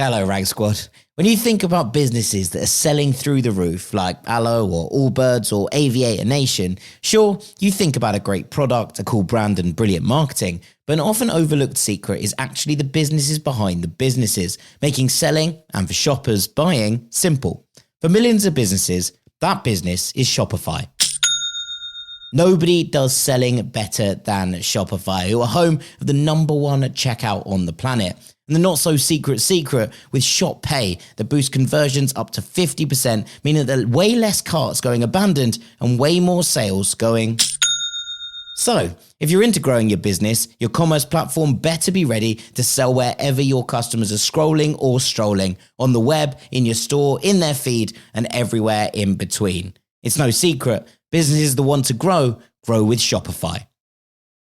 Hello, Rank Squad. When you think about businesses that are selling through the roof, like Aloe or Allbirds or Aviator Nation, sure, you think about a great product, a cool brand and brilliant marketing, but an often overlooked secret is actually the businesses behind the businesses, making selling and for shoppers buying simple. For millions of businesses, that business is Shopify. Nobody does selling better than Shopify, who are home of the number one checkout on the planet. And the not so secret with Shop Pay that boosts conversions up to 50%, meaning that there are way less carts going abandoned and way more sales going. So, if you're into growing your business, your commerce platform better be ready to sell wherever your customers are scrolling or strolling, on the web, in your store, in their feed, and everywhere in between. It's no secret, businesses that want to grow with Shopify.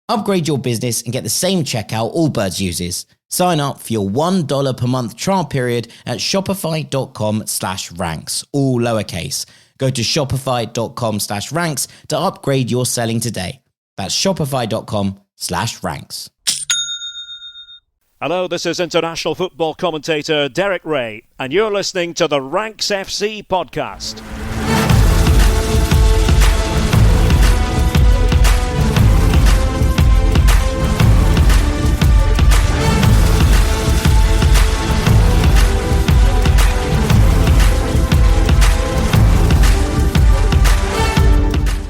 Upgrade your business and get the same checkout Allbirds uses. Sign up for your $1 per month trial period at shopify.com/ranks, all lowercase. Go to shopify.com/ranks to upgrade your selling today. That's shopify.com/ranks. Hello, this is international football commentator Derek Ray, and you're listening to the Ranks FC podcast.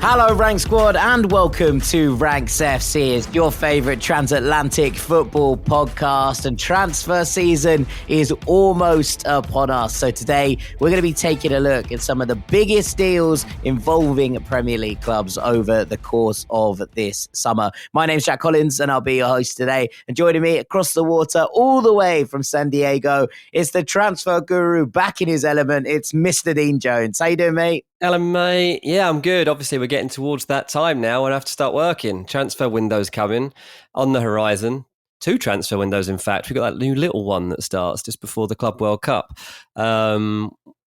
Hello, Rank Squad, and welcome to Ranks FC. It's your favourite transatlantic football podcast, and transfer season is almost upon us. So today, we're going to be taking a look at some of the biggest deals involving Premier League clubs over the course of this summer. My name's Jack Collins, and I'll be your host today. And joining me across the water, all the way from San Diego, it's the transfer guru back in his element. It's Mr. Dean Jones. How you doing, mate? Hello, mate. Yeah, I'm good. Obviously, we're getting towards that time now and I have to start working. Transfer windows coming on the horizon. 2 transfer windows, in fact. We've got that new little one that starts just before the Club World Cup,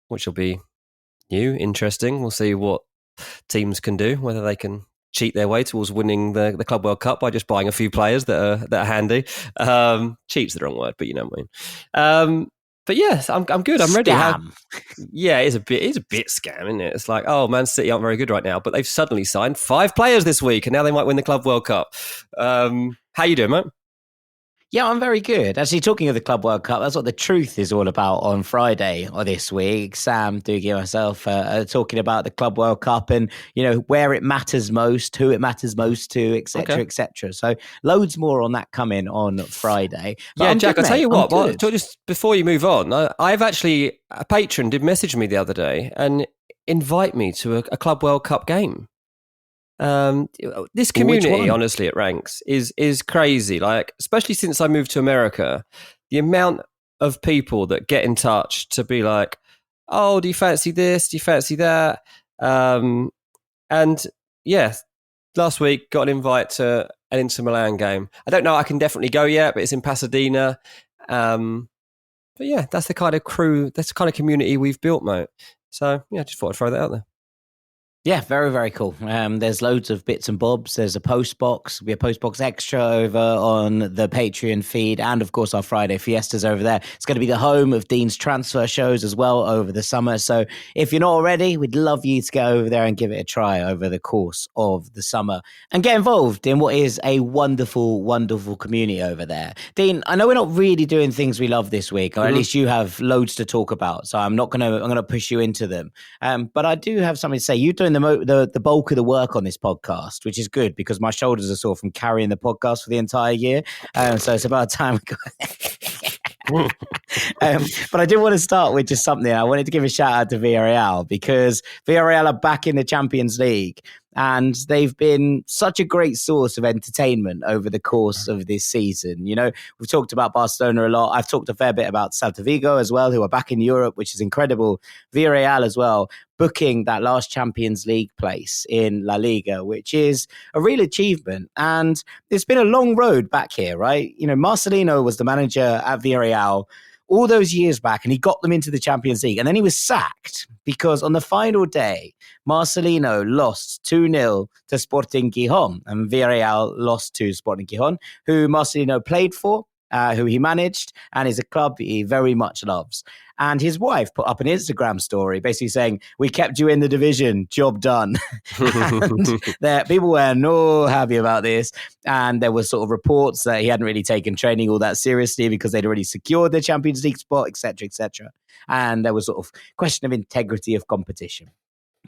which will be new, interesting. We'll see what teams can do, whether they can cheat their way towards winning the Club World Cup by just buying a few players that are handy. Cheat's the wrong word, but you know what I mean. But yes, I'm good. I'm ready. Yeah, it's a bit scam, isn't it? It's like, oh, Man City aren't very good right now, but they've suddenly signed 5 players this week, and now they might win the Club World Cup. How you doing, mate? Yeah, I'm very good. Actually, talking of the Club World Cup, that's what the truth is all about on Friday or this week. Sam, Doogie, and myself talking about the Club World Cup and, you know, where it matters most, who it matters most to, etc., etc. So loads more on that coming on Friday. But yeah, I'm Jack, good, I'll tell you mate. what, just before you move on, I've actually, a patron did message me the other day and invite me to a Club World Cup game. This community, honestly, at Ranks is crazy. Like, especially since I moved to America, the amount of people that get in touch to be like, "Oh, do you fancy this? Do you fancy that?" And yeah, last week got an invite to an Inter Milan game. I don't know, I can definitely go yet, but it's in Pasadena. But yeah, that's the kind of crew, that's the kind of community we've built, mate. So yeah, just thought I'd throw that out there. Yeah, very, very cool. There's loads of bits and bobs. There's a post box. There'll be a post box extra over on the Patreon feed. And of course, our Friday Fiestas over there. It's going to be the home of Dean's transfer shows as well over the summer. So if you're not already, we'd love you to go over there and give it a try over the course of the summer and get involved in what is a wonderful, wonderful community over there. Dean, I know we're not really doing things we love this week, or at least you have loads to talk about. So I'm going to push you into them. But I do have something to say. You're doing the bulk of the work on this podcast, which is good because my shoulders are sore from carrying the podcast for the entire year. So it's about time we got but I did want to start with just something. I wanted to give a shout out to Villarreal because Villarreal are back in the Champions League. And they've been such a great source of entertainment over the course of this season. You know, we've talked about Barcelona a lot. I've talked a fair bit about Celta Vigo as well, who are back in Europe, which is incredible. Villarreal as well, booking that last Champions League place in La Liga, which is a real achievement. And it's been a long road back here, right? You know, Marcelino was the manager at Villarreal all those years back, and he got them into the Champions League. And then he was sacked because on the final day, Marcelino lost 2-0 to Sporting Gijón, and Villarreal lost to Sporting Gijón, who Marcelino played for who he managed, and is a club he very much loves. And his wife put up an Instagram story basically saying, "We kept you in the division, job done." And people were not happy about this. And there were sort of reports that he hadn't really taken training all that seriously because they'd already secured the Champions League spot, etc., etc. And there was sort of question of integrity of competition.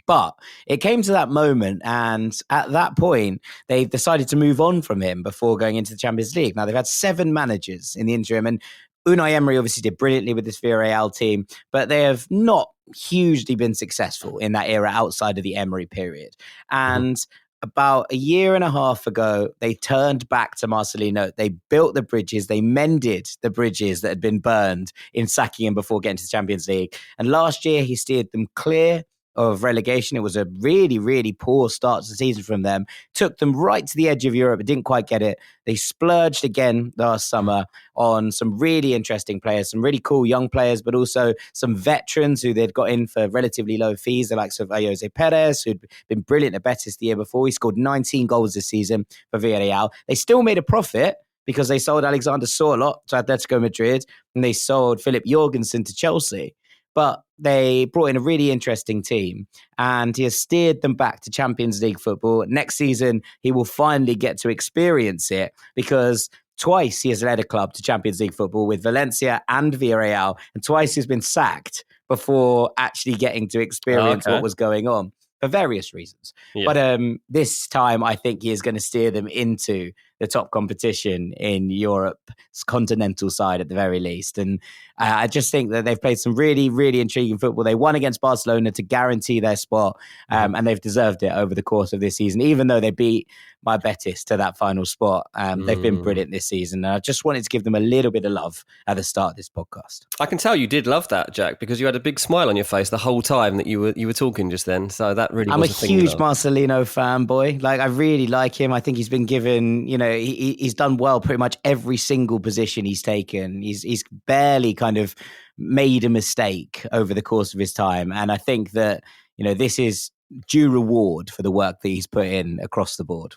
But it came to that moment, and at that point, they decided to move on from him before going into the Champions League. Now, they've had 7 managers in the interim, and Unai Emery obviously did brilliantly with this Villarreal team, but they have not hugely been successful in that era outside of the Emery period. And about a year and a half ago, they turned back to Marcelino. They built the bridges. They mended the bridges that had been burned in sacking him before getting to the Champions League. And last year, he steered them clear of relegation. It was a really, really poor start to the season from them. Took them right to the edge of Europe, but didn't quite get it. They splurged again last summer on some really interesting players, some really cool young players, but also some veterans who they'd got in for relatively low fees, the likes of Jose Perez, who'd been brilliant at Betis the year before. He scored 19 goals this season for Villarreal. They still made a profit because they sold Alexander Sorloth to Atletico Madrid, and they sold Philip Jorgensen to Chelsea. But they brought in a really interesting team, and he has steered them back to Champions League football. Next season, he will finally get to experience it, because twice he has led a club to Champions League football with Valencia and Villarreal, and twice he's been sacked before actually getting to experience what was going on for various reasons. Yeah. But this time, I think he is going to steer them into the top competition in Europe's continental side at the very least. And I just think that they've played some really, really intriguing football. They won against Barcelona to guarantee their spot, and they've deserved it over the course of this season. Even though they beat my Betis to that final spot, they've been brilliant this season. And I just wanted to give them a little bit of love at the start of this podcast. I can tell you did love that, Jack, because you had a big smile on your face the whole time that you were talking just then. So that really I'm was a thing. Huge Marcelino fanboy. Like, I really like him. I think he's been given, he's done well pretty much every single position he's taken. He's barely kind of made a mistake over the course of his time. And I think that, this is due reward for the work that he's put in across the board.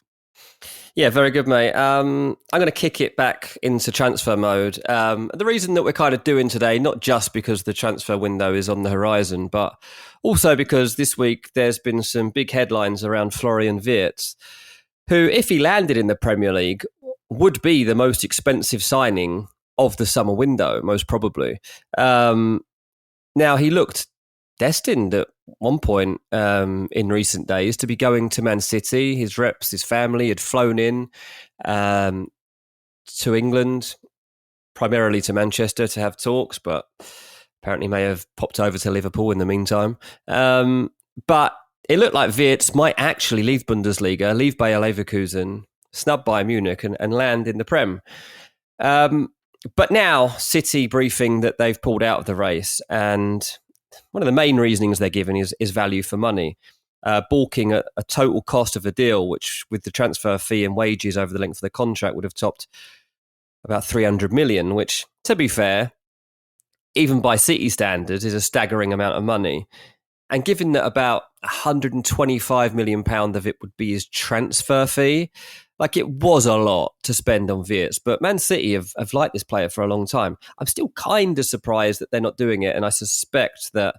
Yeah, very good, mate. I'm going to kick it back into transfer mode. The reason that we're kind of doing today, not just because the transfer window is on the horizon, but also because this week there's been some big headlines around Florian Wirtz, who, if he landed in the Premier League, would be the most expensive signing of the summer window, most probably. Now, he looked destined at one point in recent days to be going to Man City. His family had flown in to England, primarily to Manchester, to have talks, but apparently may have popped over to Liverpool in the meantime. But it looked like Wirtz might actually leave Bundesliga, leave Bayer Leverkusen, snub Bayern Munich and land in the Prem. But now City briefing that they've pulled out of the race, and one of the main reasonings they're giving is value for money, balking at a total cost of a deal, which with the transfer fee and wages over the length of the contract would have topped about 300 million, which, to be fair, even by City standards, is a staggering amount of money. And given that about £125 million of it would be his transfer fee, like, it was a lot to spend on Wirtz. But Man City have liked this player for a long time. I'm still kind of surprised that they're not doing it. And I suspect that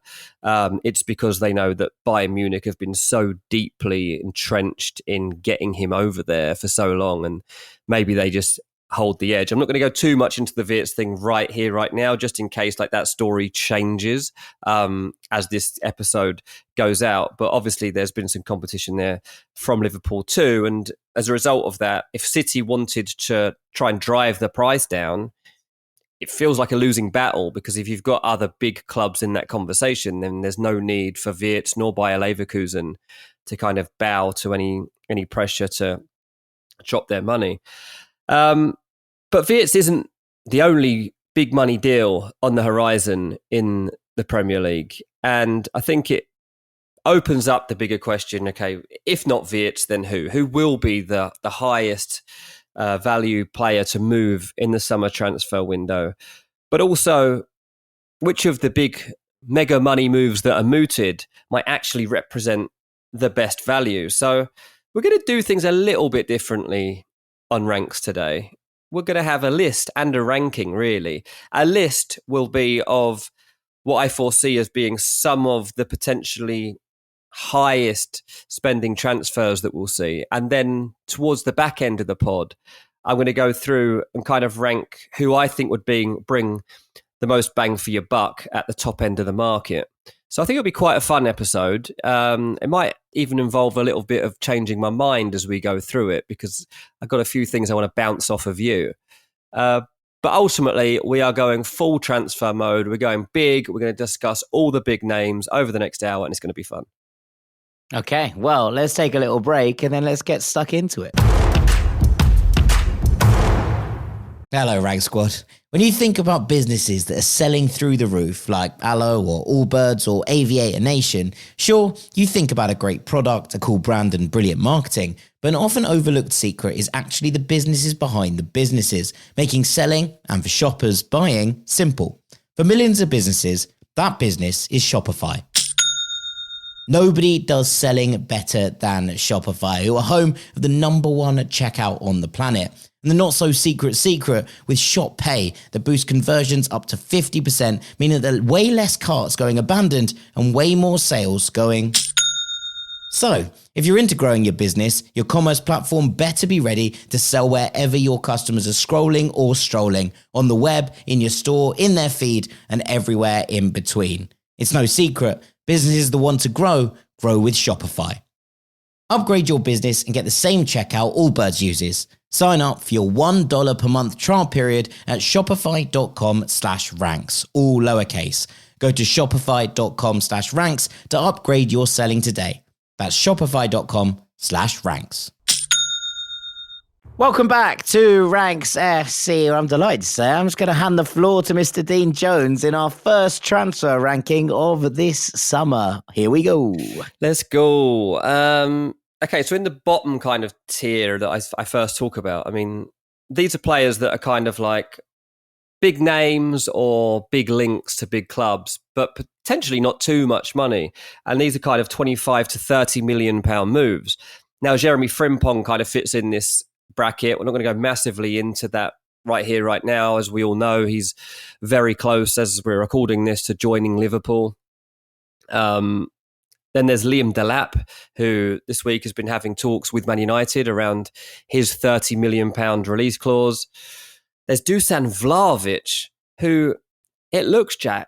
it's because they know that Bayern Munich have been so deeply entrenched in getting him over there for so long. And maybe they just hold the edge. I'm not going to go too much into the Wirtz thing right here, right now, just in case that story changes as this episode goes out. But obviously there's been some competition there from Liverpool too. And as a result of that, if City wanted to try and drive the price down, it feels like a losing battle, because if you've got other big clubs in that conversation, then there's no need for Wirtz nor Bayer Leverkusen to kind of bow to any pressure to drop their money. But Wirtz isn't the only big money deal on the horizon in the Premier League. And I think it opens up the bigger question, okay, if not Wirtz, then who? Who will be the highest value player to move in the summer transfer window? But also, which of the big mega money moves that are mooted might actually represent the best value? So we're going to do things a little bit differently on Ranks today. we're going to have a list and a ranking, really. A list will be of what I foresee as being some of the potentially highest spending transfers that we'll see. And then towards the back end of the pod, I'm going to go through and kind of rank who I think would bring the most bang for your buck at the top end of the market. So I think it'll be quite a fun episode. It might even involve a little bit of changing my mind as we go through it, because I've got a few things I want to bounce off of you. But ultimately, we are going full transfer mode. We're going big. We're going to discuss all the big names over the next hour, and it's going to be fun. Okay, well, let's take a little break and then let's get stuck into it. Hello, Rag Squad. When you think about businesses that are selling through the roof, like Allo or Allbirds or Aviator Nation, sure, you think about a great product, a cool brand and brilliant marketing, but an often overlooked secret is actually the businesses behind the businesses, making selling, and for shoppers, buying, simple. For millions of businesses, that business is Shopify. Nobody does selling better than Shopify, who are home of the #1 checkout on the planet. And the not-so-secret secret with Shop Pay that boosts conversions up to 50%, meaning that there are way less carts going abandoned and way more sales going... So, if you're into growing your business, your commerce platform better be ready to sell wherever your customers are scrolling or strolling, on the web, in your store, in their feed, and everywhere in between. It's no secret, businesses that want to grow with Shopify. Upgrade your business and get the same checkout Allbirds uses. Sign up for your $1 per month trial period at shopify.com/ranks, all lowercase. Go to shopify.com/ranks to upgrade your selling today. That's shopify.com/ranks. Welcome back to Ranks FC. I'm delighted to say I'm just going to hand the floor to Mr. Dean Jones in our first transfer ranking of this summer. Here we go. Let's go. Okay, so in the bottom kind of tier that I first talk about, I mean, these are players that are kind of like big names or big links to big clubs, but potentially not too much money. And these are kind of 25 to 30 million pound moves. Now, Jeremie Frimpong kind of fits in this bracket. We're not going to go massively into that right here, right now. As we all know, he's very close, as we're recording this, to joining Liverpool. Then there's Liam Delap, who this week has been having talks with Man United around his £30 million release clause. There's Dusan Vlahovic, who, it looks, Jack,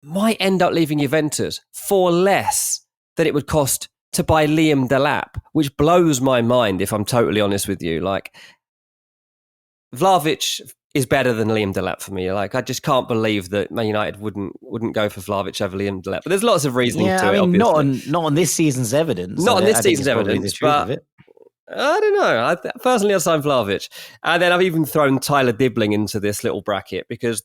might end up leaving Juventus for less than it would cost to buy Liam Delap, which blows my mind, if I'm totally honest with you. Like, Vlahovic is better than Liam Delap for me. Like, I just can't believe that Man United wouldn't go for Vlahovic over Liam Delap. But there's lots of reasoning to it, obviously. Not on this season's evidence. Not on this season's evidence, but I don't know. Personally, I'd sign Vlahovic. And then I've even thrown Tyler Dibbling into this little bracket, because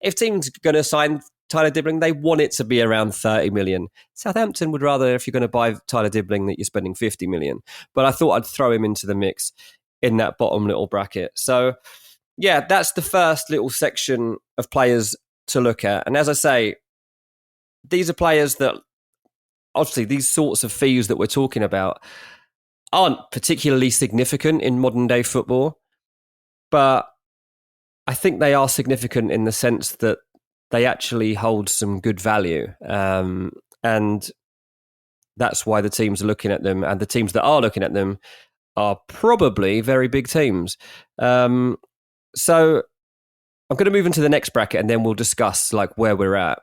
if teams are going to sign Tyler Dibbling, they want it to be around 30 million. Southampton would rather, if you're going to buy Tyler Dibbling, that you're spending 50 million. But I thought I'd throw him into the mix in that bottom little bracket. So, yeah, that's the first little section of players to look at. And as I say, these are players that, obviously, these sorts of fees that we're talking about aren't particularly significant in modern day football, but I think they are significant in the sense that they actually hold some good value. And that's why the teams are looking at them, and the teams that are looking at them are probably very big teams. So I'm going to move into the next bracket, and then we'll discuss like where we're at.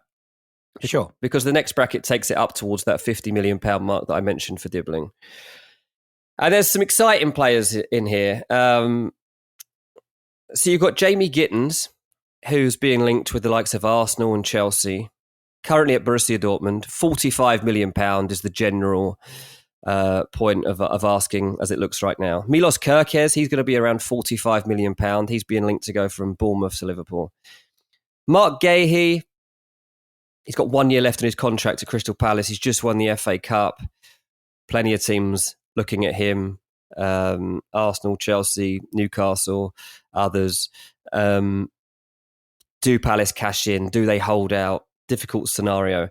Sure. Because the next bracket takes it up towards that £50 million mark that I mentioned for Dibbling. And there's some exciting players in here. So you've got Jamie Gittins, who's being linked with the likes of Arsenal and Chelsea, currently at Borussia Dortmund. £45 million is the general point of asking as it looks right now. Milos Kerkez, he's going to be around £45 million. He's being linked to go from Bournemouth to Liverpool. Mark Gahey, he's got 1 year left in his contract at Crystal Palace. He's just won the FA Cup. Plenty of teams looking at him. Arsenal, Chelsea, Newcastle, others. Do Palace cash in? Do they hold out? Difficult scenario.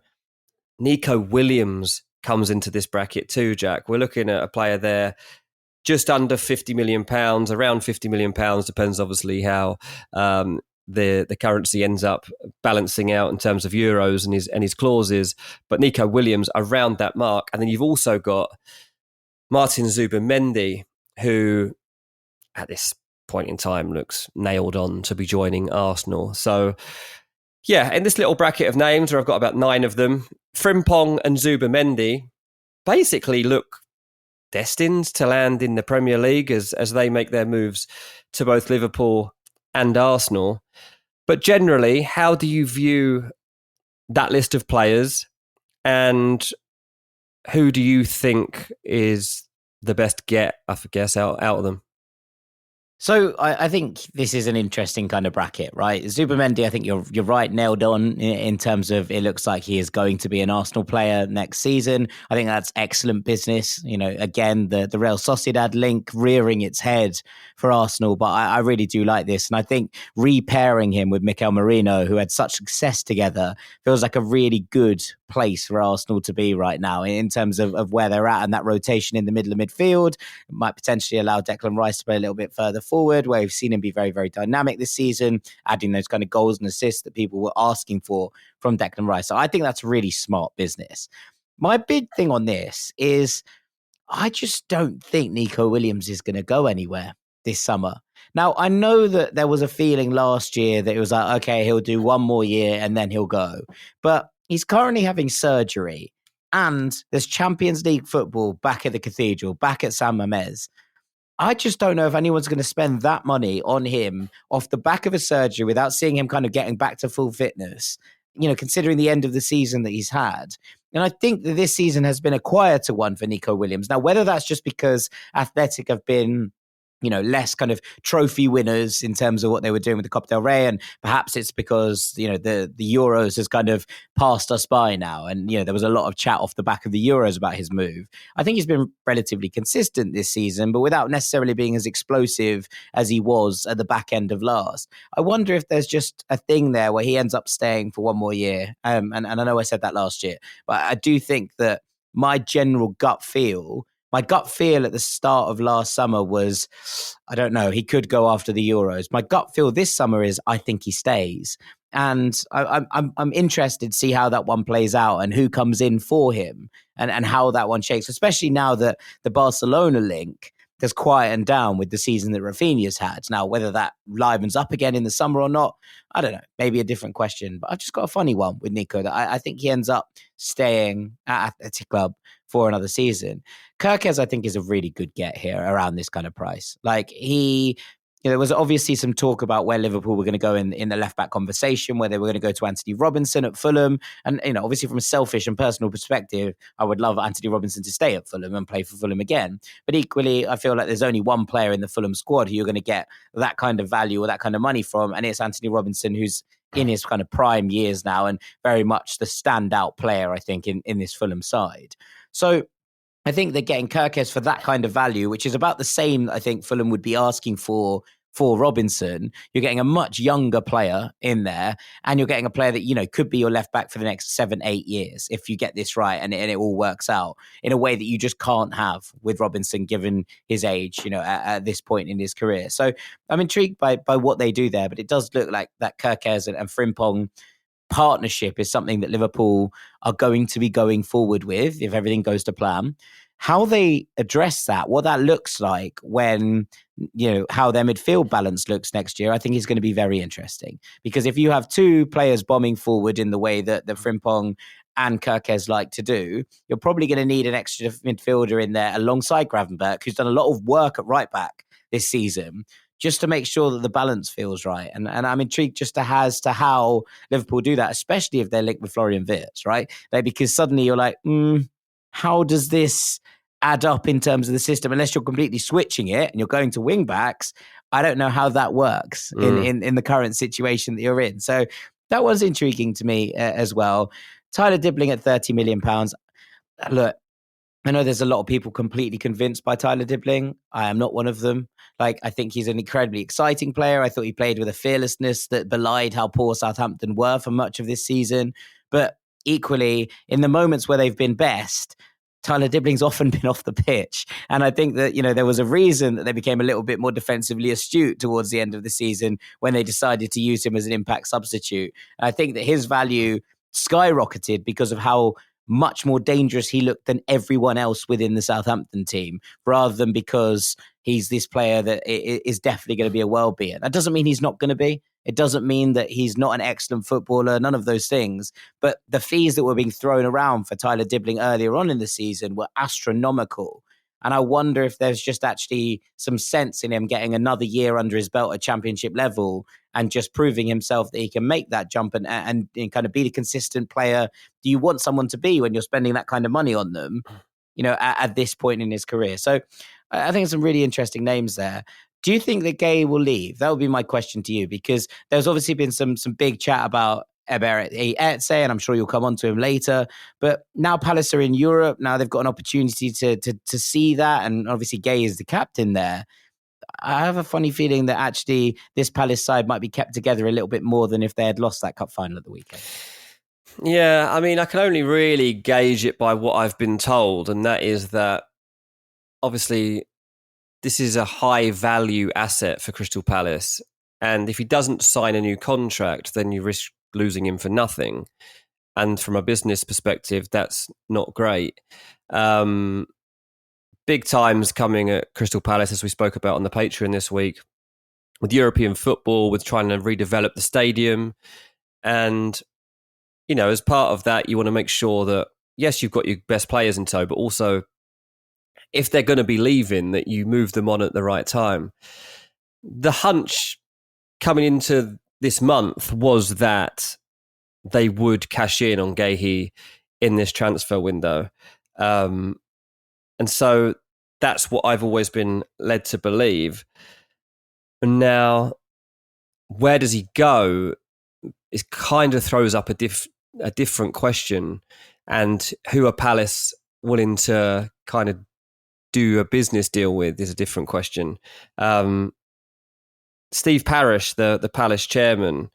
Nico Williams comes into this bracket too, Jack. We're looking at a player there just under £50 million, around £50 million, depends obviously how the currency ends up balancing out in terms of euros and his clauses. But Nico Williams around that mark. And then you've also got Martin Zubimendi, who at this point in time looks nailed on to be joining Arsenal. So yeah, in this little bracket of names where I've got about 9 of them, Frimpong and Zubimendi basically look destined to land in the Premier League as they make their moves to both Liverpool and Arsenal. But generally, how do you view that list of players, and who do you think is the best get, I guess, out of them? So I think this is an interesting kind of bracket, right? Zubimendi, I think you're right, nailed on in terms of it looks like he is going to be an Arsenal player next season. I think that's excellent business. You know, again, the Real Sociedad link rearing its head for Arsenal, but I really do like this. And I think repairing him with Mikel Merino, who had such success together, feels like a really good place for Arsenal to be right now in terms of where they're at, and that rotation in the middle of midfield might potentially allow Declan Rice to play a little bit further forward, where we've seen him be very, very dynamic this season, adding those kind of goals and assists that people were asking for from Declan Rice. So I think that's really smart business. My big thing on this is I just don't think Nico Williams is going to go anywhere this summer. Now, I know that there was a feeling last year that it was like, okay, he'll do one more year and then he'll go. But he's currently having surgery, and there's Champions League football back at the Cathedral, back at San Mamés. I just don't know if anyone's going to spend that money on him off the back of a surgery without seeing him kind of getting back to full fitness, you know, considering the end of the season that he's had. And I think that this season has been a quieter one for Nico Williams. Now, whether that's just because Athletic have been, you know, less kind of trophy winners in terms of what they were doing with the Copa del Rey, and perhaps it's because, you know, the Euros has kind of passed us by now, and, you know, there was a lot of chat off the back of the Euros about his move. I think he's been relatively consistent this season, but without necessarily being as explosive as he was at the back end of last. I wonder if there's just a thing there where he ends up staying for one more year. And I know I said that last year, but I do think that my gut feel at the start of last summer was, I don't know, he could go after the Euros. My gut feel this summer is, I think he stays. And I'm interested to see how that one plays out and who comes in for him and how that one shakes, especially now that the Barcelona link has quietened down with the season that Rafinha's had. Now, whether that livens up again in the summer or not, I don't know. Maybe a different question. But I've just got a funny one with Nico that I think he ends up staying at Athletic Club for another season. Kerkez, I think, is a really good get here around this kind of price. Like there was obviously some talk about where Liverpool were going to go in the left-back conversation, where they were going to go to Anthony Robinson at Fulham. And, you know, obviously from a selfish and personal perspective, I would love Anthony Robinson to stay at Fulham and play for Fulham again. But equally, I feel like there's only one player in the Fulham squad who you're going to get that kind of value or that kind of money from, and it's Anthony Robinson, who's in his kind of prime years now and very much the standout player, I think, in this Fulham side. So I think they're getting Kerkez for that kind of value, which is about the same I think Fulham would be asking for Robinson. You're getting a much younger player in there, and you're getting a player that, you know, could be your left back for the next 7-8 years if you get this right and it all works out in a way that you just can't have with Robinson given his age, you know, at this point in his career. So I'm intrigued by what they do there, but it does look like that Kerkez and Frimpong partnership is something that Liverpool are going to be going forward with if everything goes to plan. How they address that, what that looks like when, you know, how their midfield balance looks next year, I think is going to be very interesting. Because if you have two players bombing forward in the way that Frimpong and Kerkez like to do, you're probably going to need an extra midfielder in there alongside Gravenberch, who's done a lot of work at right back this season, just to make sure that the balance feels right. And I'm intrigued just as to how Liverpool do that, especially if they're linked with Florian Wirtz, right? Like, because suddenly you're like, how does this add up in terms of the system? Unless you're completely switching it and you're going to wing backs, I don't know how that works in the current situation that you're in. So that was intriguing to me as well. Tyler Dibbling at £30 million. Look, I know there's a lot of people completely convinced by Tyler Dibbling. I am not one of them. Like, I think he's an incredibly exciting player. I thought he played with a fearlessness that belied how poor Southampton were for much of this season. But equally, in the moments where they've been best, Tyler Dibling's often been off the pitch. And I think that, there was a reason that they became a little bit more defensively astute towards the end of the season when they decided to use him as an impact substitute. And I think that his value skyrocketed because of how much more dangerous he looked than everyone else within the Southampton team, rather than because he's this player that is definitely going to be a well-being. That doesn't mean he's not going to be. It doesn't mean that he's not an excellent footballer, none of those things. But the fees that were being thrown around for Tyler Dibling earlier on in the season were astronomical. And I wonder if there's just actually some sense in him getting another year under his belt at championship level and just proving himself that he can make that jump and kind of be the consistent player do you want someone to be when you're spending that kind of money on them, at this point in his career. So I think some really interesting names there. Do you think that Gay will leave? That would be my question to you, because there's obviously been some big chat about Ebere Eze, and I'm sure you'll come on to him later. But now Palace are in Europe. Now they've got an opportunity to see that, and obviously Gay is the captain there. I have a funny feeling that actually this Palace side might be kept together a little bit more than if they had lost that cup final at the weekend. Yeah, I mean, I can only really gauge it by what I've been told, and that is that obviously this is a high value asset for Crystal Palace. And if he doesn't sign a new contract, then you risk losing him for nothing. And from a business perspective, that's not great. Big times coming at Crystal Palace, as we spoke about on the Patreon this week, with European football, with trying to redevelop the stadium. And, as part of that, you want to make sure that, yes, you've got your best players in tow, but also if they're going to be leaving, that you move them on at the right time. The hunch coming into this month was that they would cash in on Guéhi in this transfer window. And so that's what I've always been led to believe. And now, where does he go? It kind of throws up a different question. And who are Palace willing to kind of do a business deal with is a different question. Steve Parish, the Palace chairman,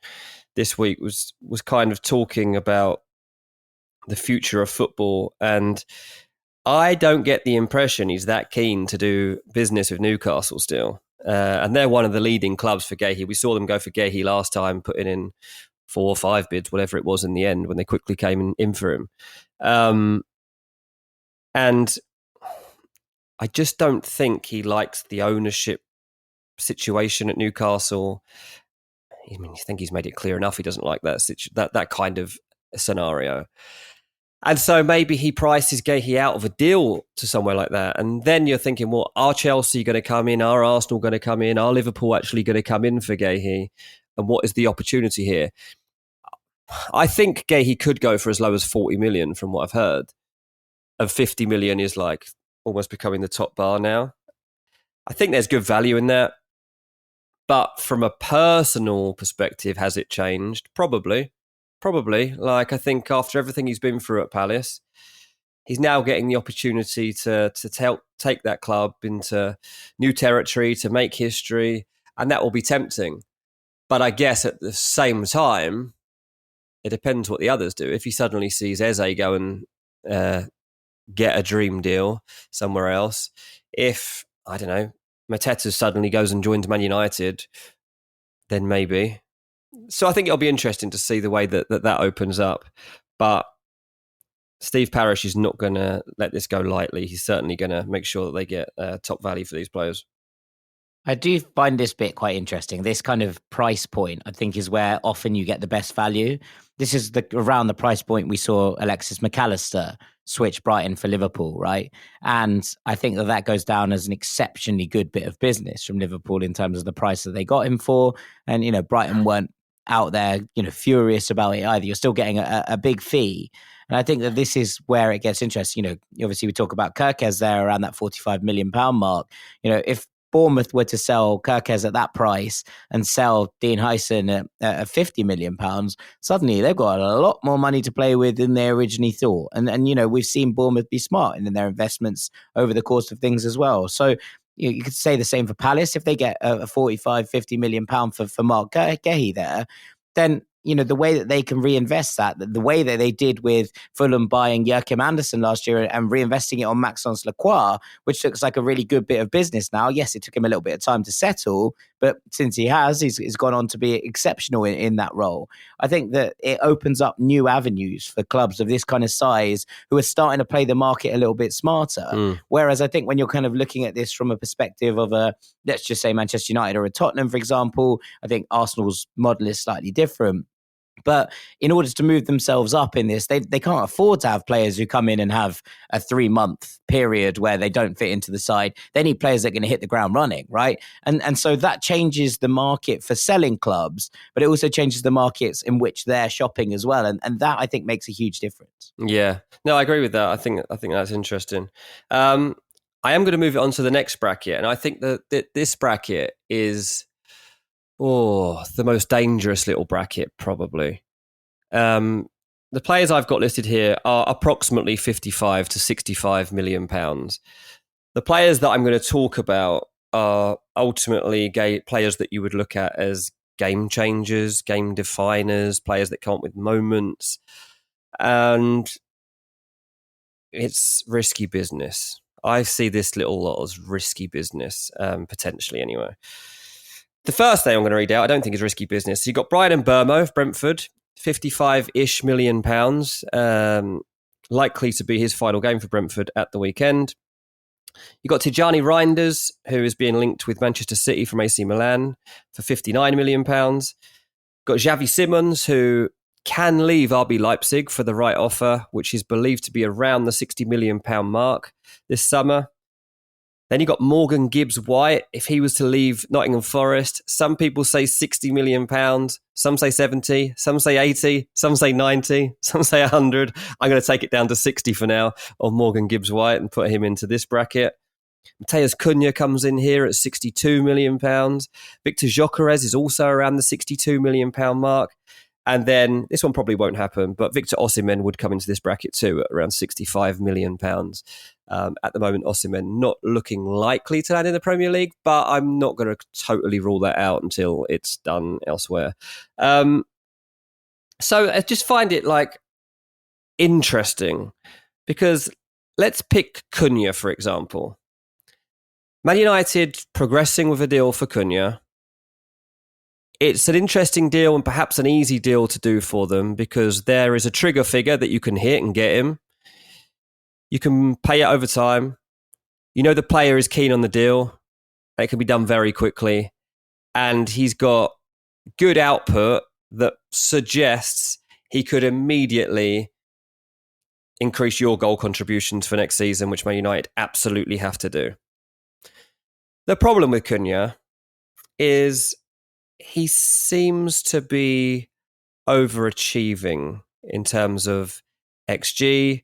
this week was kind of talking about the future of football, and I don't get the impression he's that keen to do business with Newcastle still. And they're one of the leading clubs for Guéhi. We saw them go for Guéhi last time, putting in 4 or 5 bids, whatever it was in the end, when they quickly came in for him. And I just don't think he likes the ownership situation at Newcastle. I mean, I think he's made it clear enough he doesn't like that kind of scenario. And so maybe he prices Guéhi out of a deal to somewhere like that. And then you're thinking, well, are Chelsea going to come in? Are Arsenal going to come in? Are Liverpool actually going to come in for Guéhi? And what is the opportunity here? I think Guéhi could go for as low as 40 million from what I've heard. And 50 million is like almost becoming the top bar now. I think there's good value in that. But from a personal perspective, has it changed? Probably. Like, I think after everything he's been through at Palace, he's now getting the opportunity to take that club into new territory, to make history, and that will be tempting. But I guess at the same time, it depends what the others do. If he suddenly sees Eze go and get a dream deal somewhere else, if, I don't know, Mateta suddenly goes and joins Man United, then maybe. So I think it'll be interesting to see the way that opens up. But Steve Parish is not going to let this go lightly. He's certainly going to make sure that they get top value for these players. I do find this bit quite interesting. This kind of price point, I think, is where often you get the best value. This is around the price point we saw Alexis McAllister switch Brighton for Liverpool, right? And I think that goes down as an exceptionally good bit of business from Liverpool in terms of the price that they got him for. And, Brighton weren't out there, furious about it either. You're still getting a big fee. And I think that this is where it gets interesting. Obviously we talk about Kerkez there around that £45 million mark. If Bournemouth were to sell Kerkez at that price and sell Dean Hyson at £50 million, suddenly they've got a lot more money to play with than they originally thought. And we've seen Bournemouth be smart in their investments over the course of things as well. So you could say the same for Palace. If they get a £45, £50 million for Mark Guéhi there, then the way that they can reinvest that, the way that they did with Fulham buying Joachim Andersen last year and reinvesting it on Maxence Lacroix, which looks like a really good bit of business now. Yes, it took him a little bit of time to settle, but since he's gone on to be exceptional in that role. I think that it opens up new avenues for clubs of this kind of size who are starting to play the market a little bit smarter. Whereas I think when you're kind of looking at this from a perspective of let's just say Manchester United or a Tottenham, for example, I think Arsenal's model is slightly different. But in order to move themselves up in this, they can't afford to have players who come in and have a 3-month period where they don't fit into the side. They need players that are going to hit the ground running, right? And so that changes the market for selling clubs, but it also changes the markets in which they're shopping as well. And that, I think, makes a huge difference. Yeah. No, I agree with that. I think that's interesting. I am going to move it on to the next bracket. And I think that this bracket is... the most dangerous little bracket, probably. The players I've got listed here are approximately 55 to 65 million pounds. The players that I'm going to talk about are ultimately players that you would look at as game changers, game definers, players that come up with moments. And it's risky business. I see this little lot as risky business, potentially anyway. The first name I'm going to read out, I don't think is risky business. You've got Bryan Mbuemo of Brentford, 55-ish million pounds, likely to be his final game for Brentford at the weekend. You've got Tijani Reinders, who is being linked with Manchester City from AC Milan for 59 million pounds. Got Xavi Simons, who can leave RB Leipzig for the right offer, which is believed to be around the 60 million pound mark this summer. Then you got Morgan Gibbs-White. If he was to leave Nottingham Forest, some people say 60 million pounds, some say 70, some say 80, some say 90, some say 100. I'm going to take it down to 60 for now on Morgan Gibbs-White and put him into this bracket. Matheus Cunha comes in here at 62 million pounds. Viktor Gyokeres is also around the 62 million pound mark. And then, this one probably won't happen, but Victor Osimhen would come into this bracket too at around 65 million pounds. At the moment, Osimhen not looking likely to land in the Premier League, but I'm not going to totally rule that out until it's done elsewhere. So I just find it interesting because let's pick Cunha, for example. Man United progressing with a deal for Cunha. It's an interesting deal and perhaps an easy deal to do for them because there is a trigger figure that you can hit and get him. You can pay it over time. The player is keen on the deal. It can be done very quickly. And he's got good output that suggests he could immediately increase your goal contributions for next season, which Man United absolutely have to do. The problem with Cunha is he seems to be overachieving in terms of XG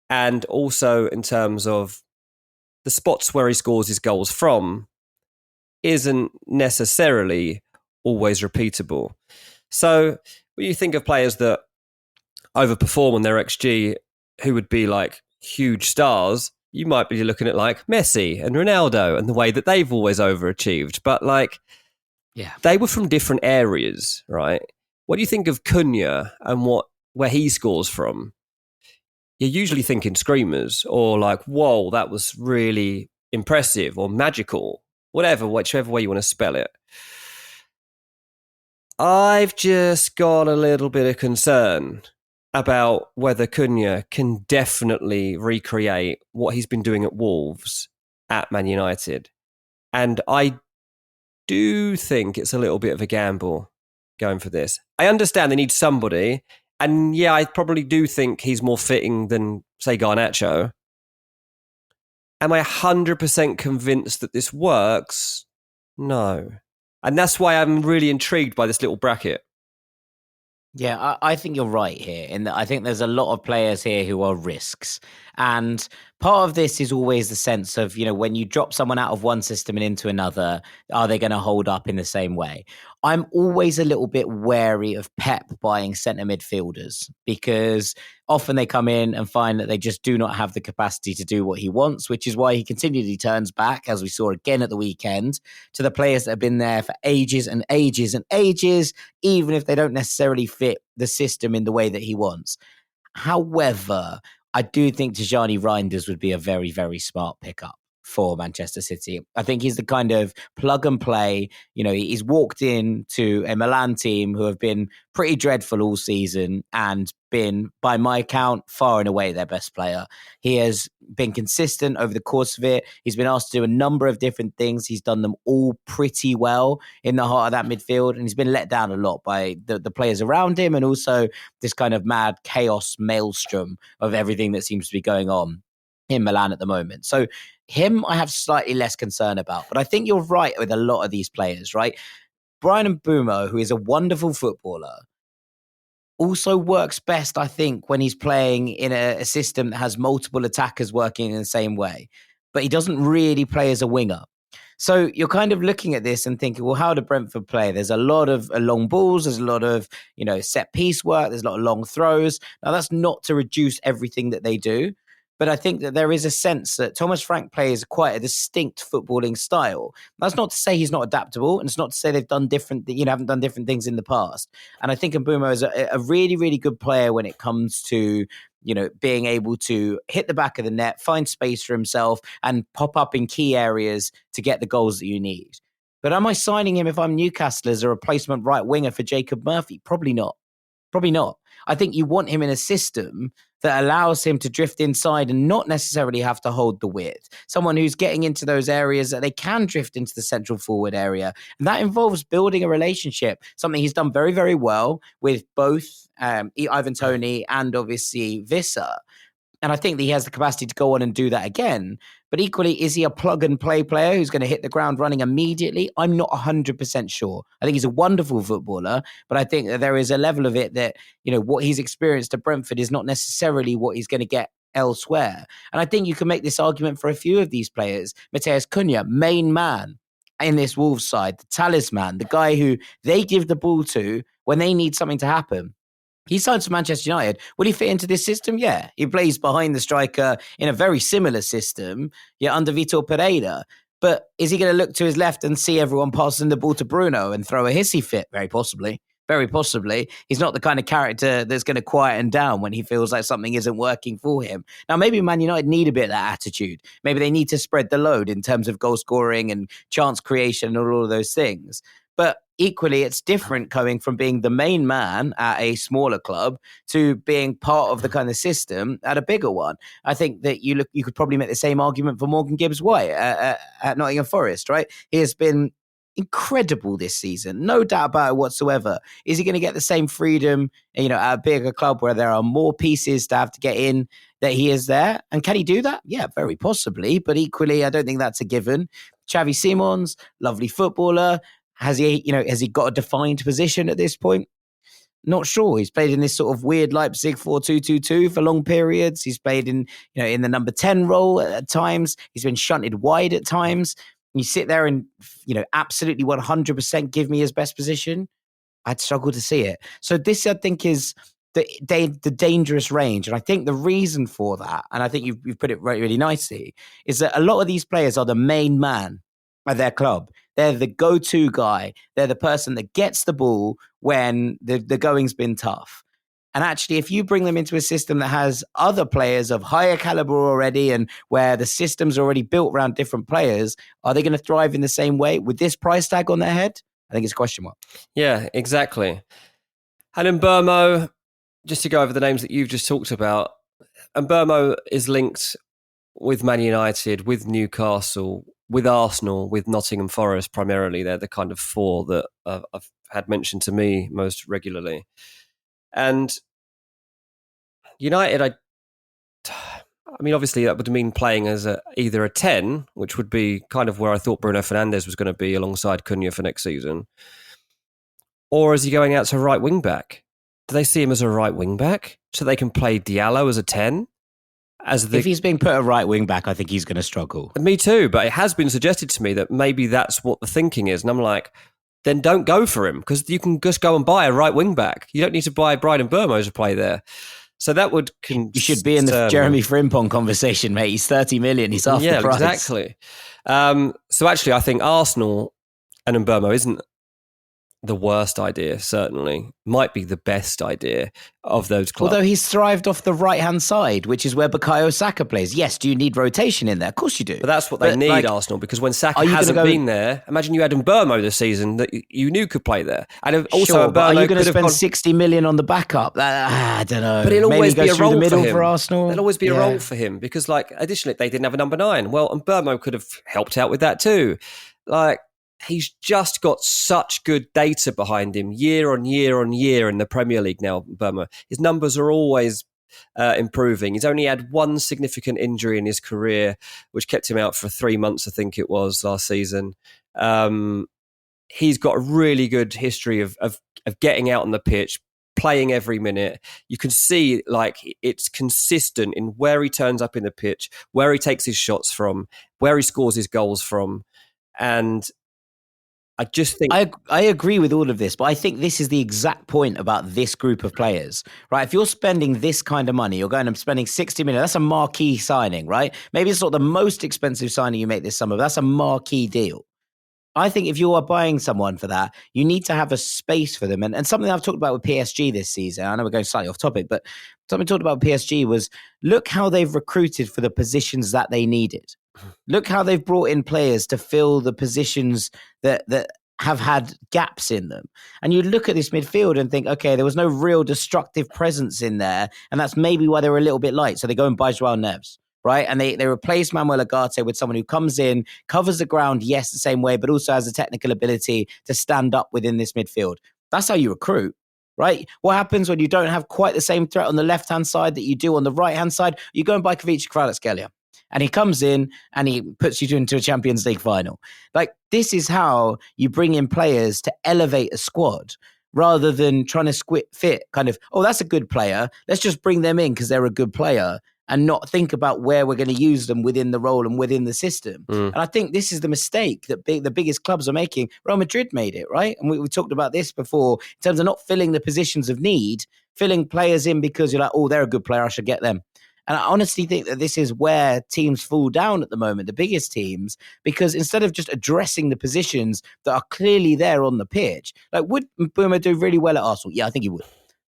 and also in terms of the spots where he scores his goals from isn't necessarily always repeatable. So when you think of players that overperform on their XG, who would be huge stars, you might be looking at Messi and Ronaldo and the way that they've always overachieved. But they were from different areas, right? What do you think of Cunha and where he scores from? You're usually thinking screamers or whoa, that was really impressive or magical, whichever way you want to spell it. I've just got a little bit of concern about whether Cunha can definitely recreate what he's been doing at Wolves at Man United. And I do think it's a little bit of a gamble going for this. I understand they need somebody. And yeah, I probably do think he's more fitting than, say, Garnacho. Am I 100% convinced that this works? No. And that's why I'm really intrigued by this little bracket. Yeah, I think you're right here in that I think there's a lot of players here who are risks. And part of this is always the sense of, when you drop someone out of one system and into another, are they going to hold up in the same way? I'm always a little bit wary of Pep buying centre midfielders because often they come in and find that they just do not have the capacity to do what he wants, which is why he continually turns back, as we saw again at the weekend, to the players that have been there for ages and ages and ages, even if they don't necessarily fit the system in the way that he wants. However, I do think Tijani Reinders would be a very, very smart pickup for Manchester City. I think he's the kind of plug and play. He's walked into a Milan team who have been pretty dreadful all season and been, by my count, far and away their best player. He has been consistent over the course of it. He's been asked to do a number of different things. He's done them all pretty well in the heart of that midfield, and he's been let down a lot by the players around him and also this kind of mad chaos maelstrom of everything that seems to be going on in Milan at the moment. So him, I have slightly less concern about. But I think you're right with a lot of these players, right? Bryan Mbuemo, who is a wonderful footballer, also works best, I think, when he's playing in a system that has multiple attackers working in the same way. But he doesn't really play as a winger. So you're kind of looking at this and thinking, well, how do Brentford play? There's a lot of long balls. There's a lot of, set piece work. There's a lot of long throws. Now, that's not to reduce everything that they do. But I think that there is a sense that Thomas Frank plays quite a distinct footballing style. That's not to say he's not adaptable, and it's not to say they've done haven't done different things in the past. And I think Mbuemo is a really, really good player when it comes to, being able to hit the back of the net, find space for himself, and pop up in key areas to get the goals that you need. But am I signing him if I'm Newcastle as a replacement right winger for Jacob Murphy? Probably not. Probably not. I think you want him in a system that allows him to drift inside and not necessarily have to hold the width. Someone who's getting into those areas that they can drift into the central forward area. And that involves building a relationship, something he's done very, very well with both Ivan Toney and obviously Visser. And I think that he has the capacity to go on and do that again. But equally, is he a plug and play player who's going to hit the ground running immediately? I'm not 100% sure. I think he's a wonderful footballer, but I think that there is a level of it that, what he's experienced at Brentford is not necessarily what he's going to get elsewhere. And I think you can make this argument for a few of these players. Mateus Cunha, main man in this Wolves side, the talisman, the guy who they give the ball to when they need something to happen. He signed for Manchester United. Will he fit into this system? Yeah. He plays behind the striker in a very similar system, under Vitor Pereira. But is he going to look to his left and see everyone passing the ball to Bruno and throw a hissy fit? Very possibly. Very possibly. He's not the kind of character that's going to quieten down when he feels like something isn't working for him. Now, maybe Man United need a bit of that attitude. Maybe they need to spread the load in terms of goal scoring and chance creation and all of those things. But equally, it's different coming from being the main man at a smaller club to being part of the kind of system at a bigger one. I think that you could probably make the same argument for Morgan Gibbs-White at Nottingham Forest, right? He has been incredible this season, no doubt about it whatsoever. Is he going to get the same freedom, at a bigger club where there are more pieces to have to get in that he is there? And can he do that? Yeah, very possibly. But equally, I don't think that's a given. Xavi Simons, lovely footballer. Has he got a defined position at this point? Not sure. He's played in this sort of weird Leipzig 4-2-2-2 for long periods. He's played in the number 10 role at times. He's been shunted wide at times. You sit there and, absolutely 100% give me his best position. I'd struggle to see it. So this, I think, is the dangerous range. And I think the reason for that, and I think you've put it really, really nicely, is that a lot of these players are the main man at their club. They're the go-to guy. They're the person that gets the ball when the going's been tough. And actually, if you bring them into a system that has other players of higher caliber already and where the system's already built around different players, are they going to thrive in the same way with this price tag on their head? I think it's a question mark. Yeah, exactly. And Mbuemo, just to go over the names that you've just talked about, Mbuemo is linked with Man United, with Newcastle, with Arsenal, with Nottingham Forest primarily. They're the kind of four that I've had mentioned to me most regularly. And United, I mean, obviously that would mean playing as either a 10, which would be kind of where I thought Bruno Fernandes was going to be alongside Cunha for next season, or is he going out to right wing back? Do they see him as a right wing back so they can play Diallo as a 10? If he's being put a right wing back, I think he's going to struggle. Me too, but it has been suggested to me that maybe that's what the thinking is. And I'm like, then don't go for him, because you can just go and buy a right wing back. You don't need to buy Bryan Mbuemo to play there. So that would... You should be in the Jeremie Frimpong conversation, mate. He's 30 million. He's half the price. Exactly. So actually, I think Arsenal and Mbuemo isn't the worst idea, certainly. Might be the best idea of those clubs. Although he's thrived off the right-hand side, which is where Bukayo Saka plays. Yes, do you need rotation in there? Of course you do. But that's what they need, Arsenal, because when Saka hasn't been there, imagine you had Mbuemo this season that you knew could play there. And also, are you going to spend 60 million on the backup? I don't know. But it'll always be a role for him. For Arsenal. There'll always be a role for him, because, additionally, they didn't have a number 9. Well, Mbuemo could have helped out with that too. He's just got such good data behind him year on year on year in the Premier League now, Mbuemo. His numbers are always improving. He's only had one significant injury in his career, which kept him out for 3 months, I think it was, last season. He's got a really good history of getting out on the pitch, playing every minute. You can see it's consistent in where he turns up in the pitch, where he takes his shots from, where he scores his goals from. And I just think... I agree with all of this, but I think this is the exact point about this group of players, right? If you're spending this kind of money, you're going and spending 60 million, that's a marquee signing, right? Maybe it's not the most expensive signing you make this summer, but that's a marquee deal. I think if you are buying someone for that, you need to have a space for them. And something I've talked about with PSG this season, I know we're going slightly off topic, but something I talked about with PSG was, look how they've recruited for the positions that they needed. Look how they've brought in players to fill the positions that have had gaps in them. And you look at this midfield and think, okay, there was no real destructive presence in there. And that's maybe why they were a little bit light. So they go and buy Joao Neves, right? And they replace Manuel Ugarte with someone who comes in, covers the ground, yes, the same way, but also has the technical ability to stand up within this midfield. That's how you recruit, right? What happens when you don't have quite the same threat on the left-hand side that you do on the right-hand side? You go and buy Kvaratskhelia Kvaratskhelia. And he comes in and he puts you into a Champions League final. This is how you bring in players to elevate a squad, rather than trying to fit kind of, oh, that's a good player, let's just bring them in because they're a good player, and not think about where we're going to use them within the role and within the system. And I think this is the mistake that the biggest clubs are making. Real Madrid made it, right? And we talked about this before, in terms of not filling the positions of need, filling players in because you're like, oh, they're a good player, I should get them. And I honestly think that this is where teams fall down at the moment, the biggest teams, because instead of just addressing the positions that are clearly there on the pitch, would Mbuemo do really well at Arsenal? Yeah, I think he would.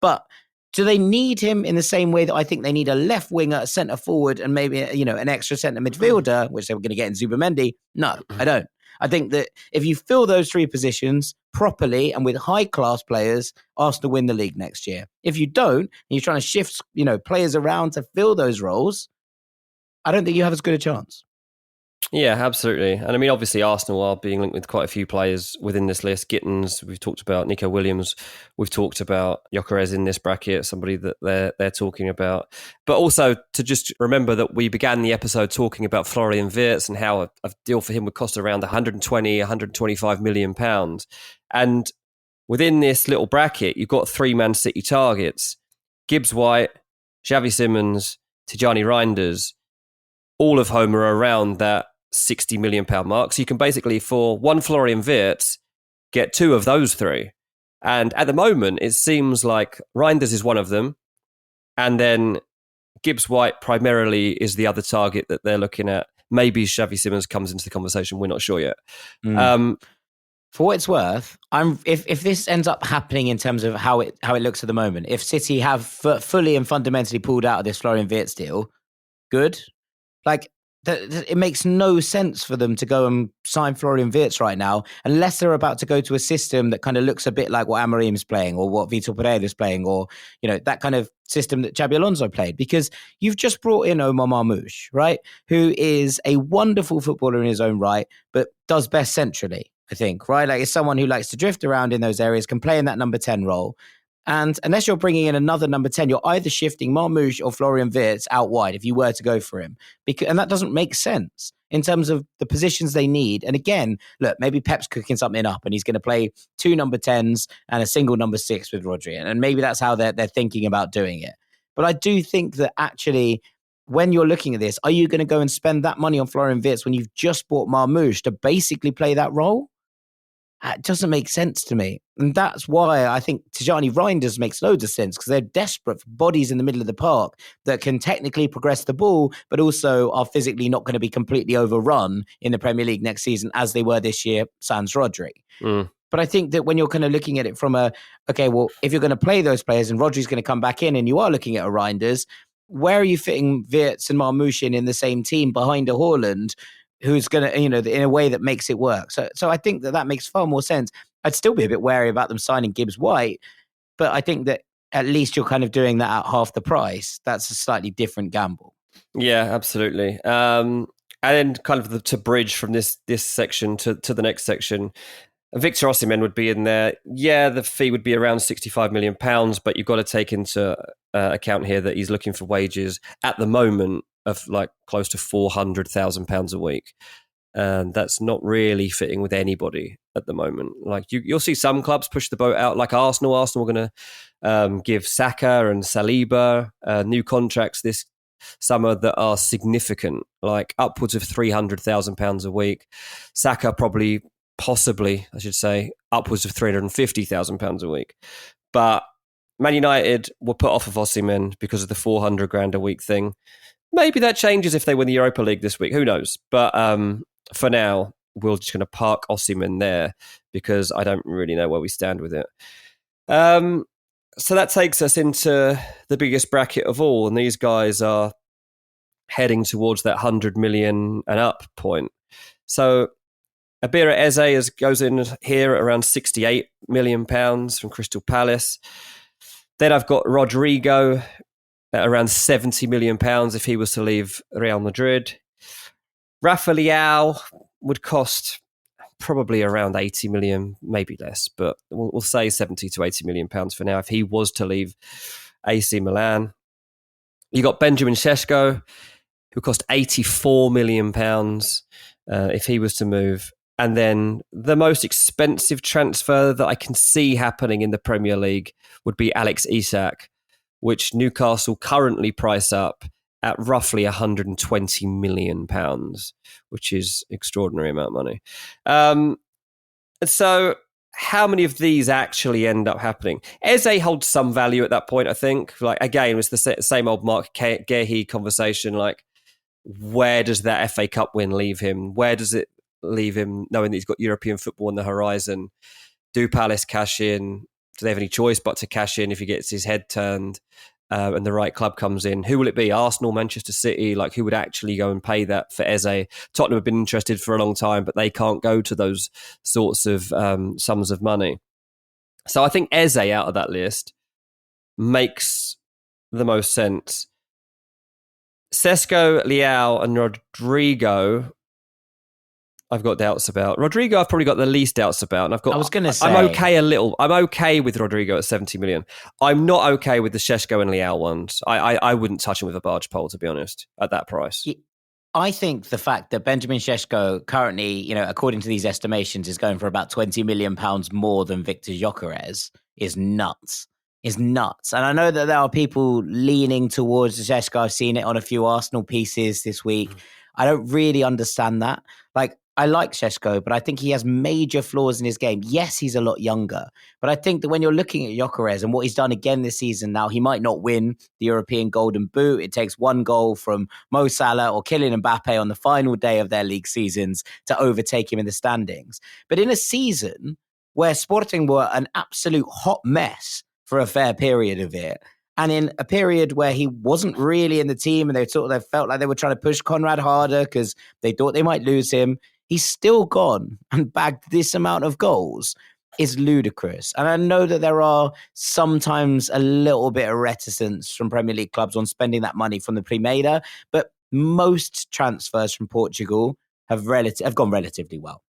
But do they need him in the same way that I think they need a left winger, a centre forward, and maybe an extra centre midfielder, which they were going to get in Zubimendi? No, I don't. I think that if you fill those 3 positions properly and with high-class players, Arsenal win the league next year. If you don't, and you're trying to shift, players around to fill those roles, I don't think you have as good a chance. Yeah, absolutely. And I mean, obviously, Arsenal are being linked with quite a few players within this list. Gittins, we've talked about Nico Williams. We've talked about Gyokeres in this bracket, somebody that they're talking about. But also to just remember that we began the episode talking about Florian Wirtz and how a deal for him would cost around 120, 125 million pounds. And within this little bracket, you've got 3 Man City targets: Gibbs White, Xavi Simons, Tijani Reinders, all of whom are around that £60 million mark. So you can basically, for one Florian Wirtz, get 2 of those 3. And at the moment, it seems like Reinders is one of them. And then Gibbs White primarily is the other target that they're looking at. Maybe Xavi Simons comes into the conversation. We're not sure yet. For what it's worth, if this ends up happening in terms of how it looks at the moment, if City have fully and fundamentally pulled out of this Florian Wirtz deal, good. It makes no sense for them to go and sign Florian Wirtz right now, unless they're about to go to a system that kind of looks a bit like what Amorim's playing, or what Vitor Pereira's playing, or that kind of system that Xabi Alonso played. Because you've just brought in Omar Marmoush, right, who is a wonderful footballer in his own right, but does best centrally, I think, right? It's someone who likes to drift around in those areas, can play in that number 10 role. And unless you're bringing in another number 10, you're either shifting Marmoush or Florian Wirtz out wide if you were to go for him. And that doesn't make sense in terms of the positions they need. And again, look, maybe Pep's cooking something up and he's going to play 2 number 10s and a single number 6 with Rodri. And maybe that's how they're thinking about doing it. But I do think that actually when you're looking at this, are you going to go and spend that money on Florian Wirtz when you've just bought Marmoush to basically play that role? It doesn't make sense to me. And that's why I think Tijani Reinders makes loads of sense, because they're desperate for bodies in the middle of the park that can technically progress the ball, but also are physically not going to be completely overrun in the Premier League next season as they were this year, sans Rodri. But I think that when you're kind of looking at it from okay, well, if you're going to play those players and Rodri's going to come back in and you are looking at a Reinders, where are you fitting Wirtz and Marmoush in the same team behind a Haaland, who's going to, in a way that makes it work? So I think that makes far more sense. I'd still be a bit wary about them signing Gibbs White, but I think that at least you're kind of doing that at half the price. That's a slightly different gamble. Yeah, absolutely. And then kind of to bridge from this section to the next section, Victor Osimhen would be in there. Yeah, the fee would be around £65 million, but you've got to take into account here that he's looking for wages at the moment of like close to £400,000 a week. And that's not really fitting with anybody at the moment. Like you'll see some clubs push the boat out, like Arsenal. Arsenal are going to give Saka and Saliba new contracts this summer that are significant, like upwards of £300,000 a week. Saka possibly, I should say, upwards of £350,000 a week. But Man United were put off of Osimhen because of the 400 grand a week thing. Maybe that changes if they win the Europa League this week. Who knows? But for now, we're just going to park Osimhen there because I don't really know where we stand with it. So that takes us into the biggest bracket of all, and these guys are heading towards that 100 million and up point. So Ebere Eze goes in here at around £68 million from Crystal Palace. Then I've got Rodrygo at around £70 million if he was to leave Real Madrid. Rafa Leao would cost probably around 80 million, maybe less, but we'll say 70 to 80 million pounds for now if he was to leave AC Milan. You got Benjamin Sesko, who cost 84 million pounds if he was to move. And then the most expensive transfer that I can see happening in the Premier League would be Alex Isak, which Newcastle currently price up at roughly £120 million, which is extraordinary amount of money. And so how many of these actually end up happening? Eze holds some value at that point, I think. Like, again, it's the same old Mark Gehi conversation. Like, where does that FA Cup win leave him? Where does it leave him knowing that he's got European football on the horizon? Do Palace cash in? Do they have any choice but to cash in if he gets his head turned and the right club comes in? Who will it be? Arsenal, Manchester City? Like, who would actually go and pay that for Eze? Tottenham have been interested for a long time, but they can't go to those sorts of sums of money. So I think Eze out of that list makes the most sense. Sesko, Leao and Rodrygo, I've got doubts about. Rodrygo, I've probably got the least doubts about. And I was going to say, I'm okay with Rodrygo at 70 million. I'm not okay with the Sesko and Leao ones. I wouldn't touch him with a barge pole, to be honest, at that price. I think the fact that Benjamin Sesko currently, according to these estimations, is going for about £20 million more than Viktor Gyokeres is nuts. And I know that there are people leaning towards Sesko. I've seen it on a few Arsenal pieces this week. I don't really understand that. Like, I like Sesko, but I think he has major flaws in his game. Yes, he's a lot younger, but I think that when you're looking at Gyokeres and what he's done again this season, now he might not win the European Golden Boot. It takes one goal from Mo Salah or Kylian Mbappe on the final day of their league seasons to overtake him in the standings. But in a season where Sporting were an absolute hot mess for a fair period of it, and in a period where he wasn't really in the team and they felt like they were trying to push Conrad harder because they thought they might lose him, he's still gone and bagged this amount of goals is ludicrous. And I know that there are sometimes a little bit of reticence from Premier League clubs on spending that money from the Primeira, but most transfers from Portugal have gone relatively well.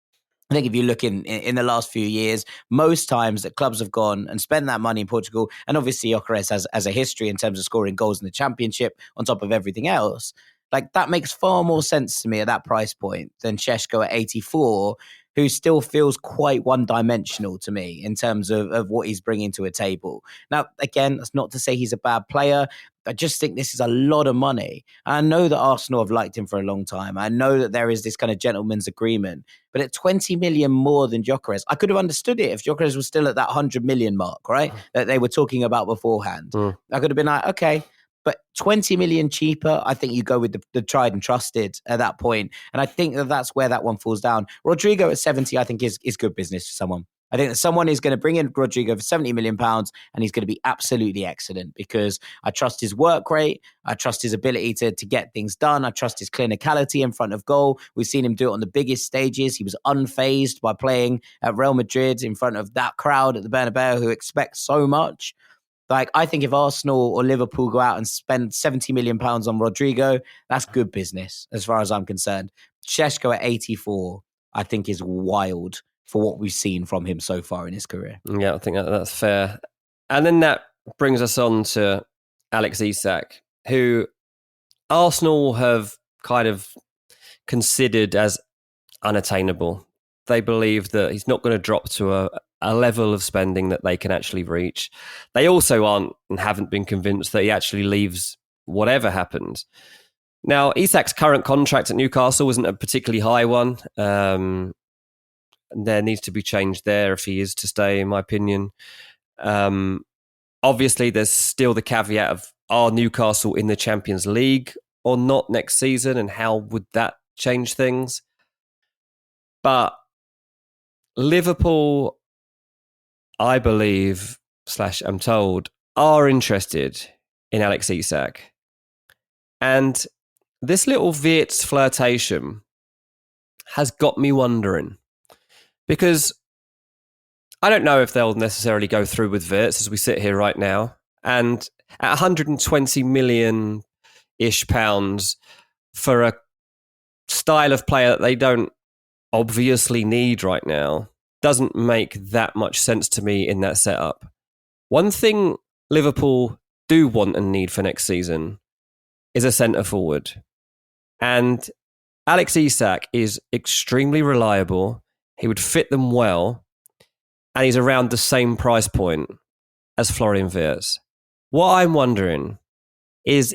I think if you look in the last few years, most times that clubs have gone and spent that money in Portugal, and obviously Gyokeres has a history in terms of scoring goals in the Championship on top of everything else, like that makes far more sense to me at that price point than Sesko at 84, who still feels quite one-dimensional to me in terms of what he's bringing to a table. Now, again, that's not to say he's a bad player. I just think this is a lot of money. And I know that Arsenal have liked him for a long time. I know that there is this kind of gentleman's agreement. But at 20 million more than Gyokeres, I could have understood it if Gyokeres was still at that 100 million mark, right? That they were talking about beforehand. I could have been like, okay, but 20 million cheaper, I think you go with the tried and trusted at that point. And I think that that's where that one falls down. Rodrygo at 70, I think is good business for someone. I think that someone is going to bring in Rodrygo for £70 million and he's going to be absolutely excellent because I trust his work rate. I trust his ability to get things done. I trust his clinicality in front of goal. We've seen him do it on the biggest stages. He was unfazed by playing at Real Madrid in front of that crowd at the Bernabeu who expect so much. Like, I think if Arsenal or Liverpool go out and spend £70 million on Rodrygo, that's good business as far as I'm concerned. Sesko at 84, I think is wild for what we've seen from him so far in his career. Yeah, I think that's fair. And then that brings us on to Alex Isak, who Arsenal have kind of considered as unattainable. They believe that he's not going to drop to a level of spending that they can actually reach. They also aren't and haven't been convinced that he actually leaves whatever happens. Now, Isak's current contract at Newcastle isn't a particularly high one. There needs to be change there if he is to stay, in my opinion. Obviously, there's still the caveat of, are Newcastle in the Champions League or not next season, and how would that change things? But Liverpool, I believe, / I'm told, are interested in Alex Isak. And this little Wirtz flirtation has got me wondering. Because I don't know if they'll necessarily go through with Wirtz as we sit here right now. And at 120 million-ish pounds for a style of player that they don't obviously need right now doesn't make that much sense to me in that setup. One thing Liverpool do want and need for next season is a centre forward. And Alex Isak is extremely reliable. He would fit them well, and he's around the same price point as Florian Wirtz. What I'm wondering is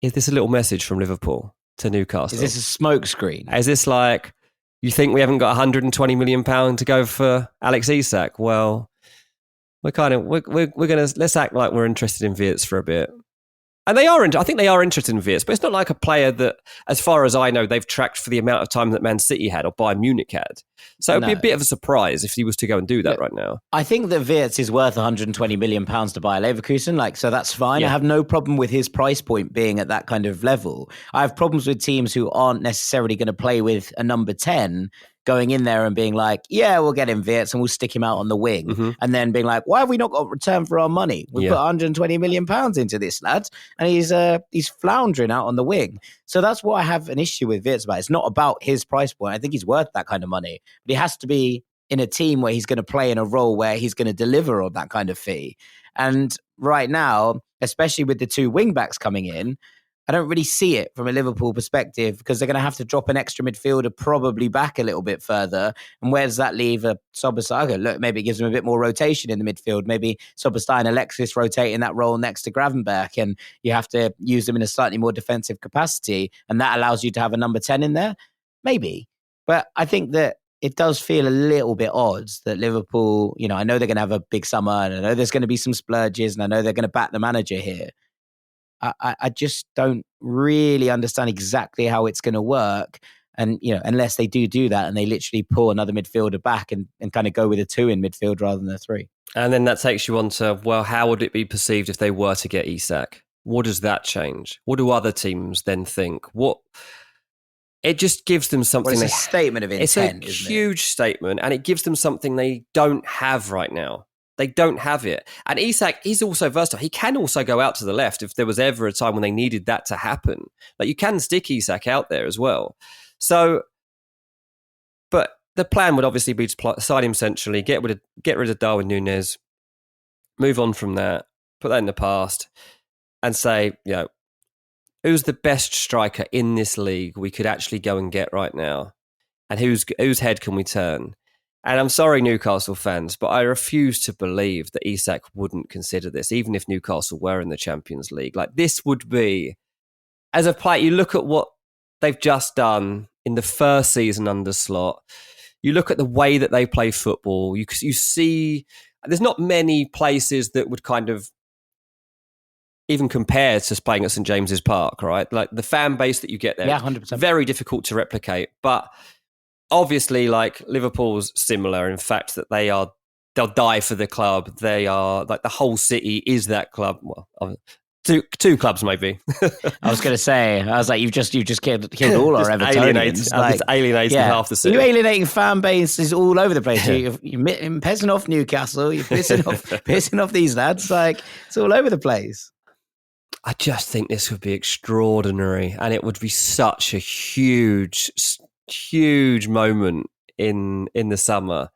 this a little message from Liverpool to Newcastle? Is this a smoke screen? Is this like, you think we haven't got £120 million to go for Alex Isak? Well, we're going to, let's act like we're interested in Wirtz for a bit. And I think they are interested in Wirtz, but it's not like a player that, as far as I know, they've tracked for the amount of time that Man City had or Bayern Munich had. So it'd be a bit of a surprise if he was to go and do that right now. I think that Wirtz is worth £120 million to Bayer Leverkusen, so that's fine. Yeah. I have no problem with his price point being at that kind of level. I have problems with teams who aren't necessarily going to play with a number 10 going in there and being like, yeah, we'll get him Wirtz and we'll stick him out on the wing. And then being like, why have we not got return for our money? We put £120 million into this, lad. And he's floundering out on the wing. So that's what I have an issue with Wirtz about. It's not about his price point. I think he's worth that kind of money. But he has to be in a team where he's going to play in a role where he's going to deliver on that kind of fee. And right now, especially with the two wing backs coming in, I don't really see it from a Liverpool perspective because they're going to have to drop an extra midfielder probably back a little bit further. And where does that leave a Szoboszlai? Okay, look, maybe it gives them a bit more rotation in the midfield. Maybe Szoboszlai and Alexis rotate in that role next to Gravenberch, and you have to use them in a slightly more defensive capacity. And that allows you to have a number 10 in there? Maybe. But I think that it does feel a little bit odd that Liverpool, I know they're going to have a big summer and I know there's going to be some splurges and I know they're going to back the manager here. I just don't really understand exactly how it's going to work. And, unless they do that and they literally pull another midfielder back and kind of go with a 2 in midfield rather than a 3. And then that takes you on to, well, how would it be perceived if they were to get Isak? What does that change? What do other teams then think? It just gives them something. Well, it's a statement of intent. It's a huge statement, and it gives them something they don't have right now. They don't have it. And Isak, he's also versatile. He can also go out to the left if there was ever a time when they needed that to happen. You can stick Isak out there as well. So, but the plan would obviously be to sign him centrally, get rid of Darwin Núñez, move on from that, put that in the past, and say, who's the best striker in this league we could actually go and get right now? And whose head can we turn? And I'm sorry, Newcastle fans, but I refuse to believe that Isak wouldn't consider this, even if Newcastle were in the Champions League. Like, this would be, as a player, you look at what they've just done in the first season under Slot. You look at the way that they play football. You see, there's not many places that would kind of even compare to playing at St James's Park, right? Like, the fan base that you get there, 100%. very difficult to replicate. But obviously, like, Liverpool's similar in fact that they'll die for the club. They are like, the whole city is that club. Well, two clubs maybe. I was going to say, I was like, you've just killed all our Evertonians. It's alienating half the city. You're alienating fan bases all over the place. You're pissing off Newcastle. You're pissing off these lads. Like, it's all over the place. I just think this would be extraordinary, and it would be such a huge moment in the summer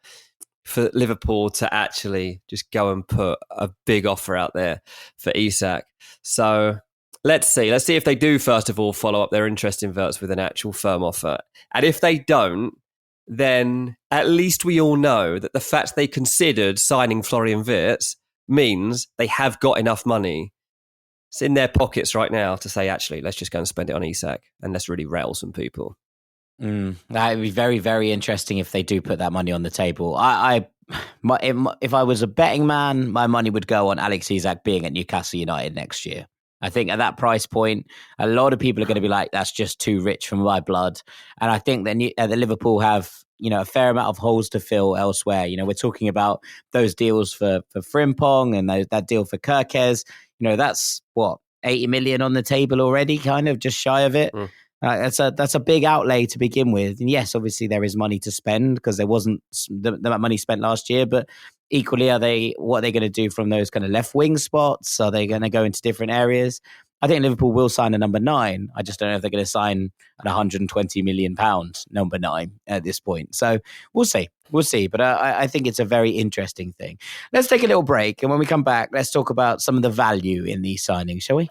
for Liverpool to actually just go and put a big offer out there for Isak. So let's see if they do, first of all, follow up their interest in Wirtz with an actual firm offer. And if they don't, then at least we all know that the fact they considered signing Florian Wirtz means they have got enough money. It's in their pockets right now to say, actually, let's just go and spend it on Isak and let's really rail some people. That would be very, very interesting if they do put that money on the table. If I was a betting man, my money would go on Alex Isak being at Newcastle United next year. I think at that price point, a lot of people are going to be like, that's just too rich for my blood. And I think that Liverpool have, a fair amount of holes to fill elsewhere. We're talking about those deals for Frimpong and that deal for Kerkez. That's what, 80 million on the table already, kind of just shy of it. That's a big outlay to begin with. And yes, obviously there is money to spend because there wasn't that money spent last year, but equally, what are they going to do from those kind of left wing spots? Are they going to go into different areas? I think Liverpool will sign a number 9. I just don't know if they're going to sign an £120 million number 9 at this point. So we'll see. But I think it's a very interesting thing. Let's take a little break. And when we come back, let's talk about some of the value in these signings, shall we?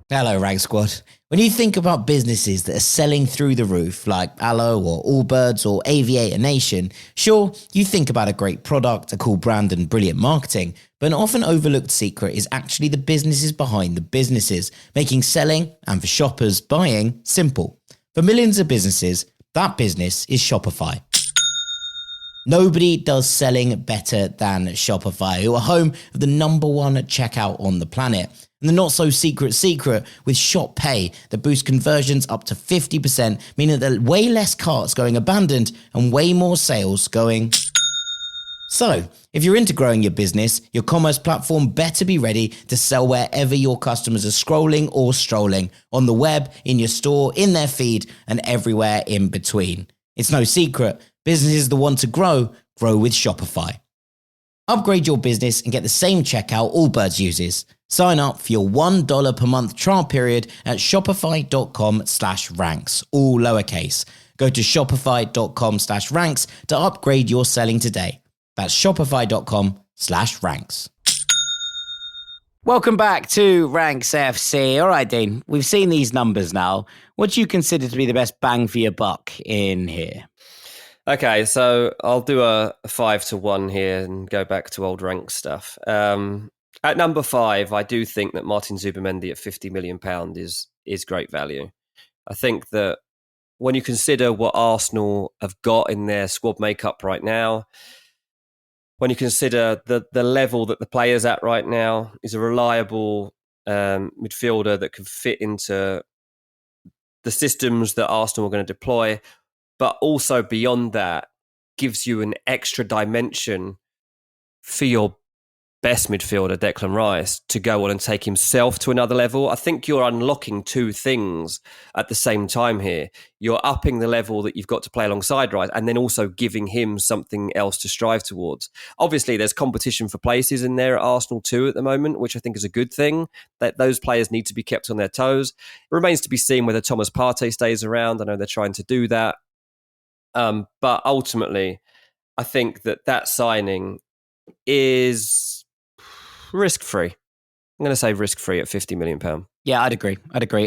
Hello, Rag Squad. When you think about businesses that are selling through the roof, like Aloe or Allbirds or Aviator Nation, sure, you think about a great product, a cool brand and brilliant marketing, but an often overlooked secret is actually the businesses behind the businesses, making selling and for shoppers buying simple. For millions of businesses, that business is Shopify. Nobody does selling better than Shopify, who are home of the number 1 checkout on the planet. And the not so secret with Shop Pay that boosts conversions up to 50%, meaning that there are way less carts going abandoned and way more sales going. So, if you're into growing your business, your commerce platform better be ready to sell wherever your customers are scrolling or strolling, on the web, in your store, in their feed, and everywhere in between. It's no secret, businesses that want to grow with Shopify. Upgrade your business and get the same checkout Allbirds uses. Sign up for your $1 per month trial period at shopify.com/ranks, all lowercase. Go to shopify.com/ranks to upgrade your selling today. That's shopify.com/ranks. Welcome back to Ranks FC. All right, Dean, we've seen these numbers now. What do you consider to be the best bang for your buck in here? Okay, so I'll do a 5-1 here and go back to old rank stuff. At number 5, I do think that Martin Zubimendi at £50 million is great value. I think that when you consider what Arsenal have got in their squad makeup right now, when you consider the level that the player's at right now, is a reliable midfielder that can fit into the systems that Arsenal are going to deploy, but also beyond that, gives you an extra dimension for your best midfielder, Declan Rice, to go on and take himself to another level. I think you're unlocking 2 things at the same time here. You're upping the level that you've got to play alongside Rice, and then also giving him something else to strive towards. Obviously, there's competition for places in there at Arsenal too at the moment, which I think is a good thing, that those players need to be kept on their toes. It remains to be seen whether Thomas Partey stays around. I know they're trying to do that. But ultimately, I think that signing is risk-free. I'm going to say risk-free at £50 million. Yeah, I'd agree.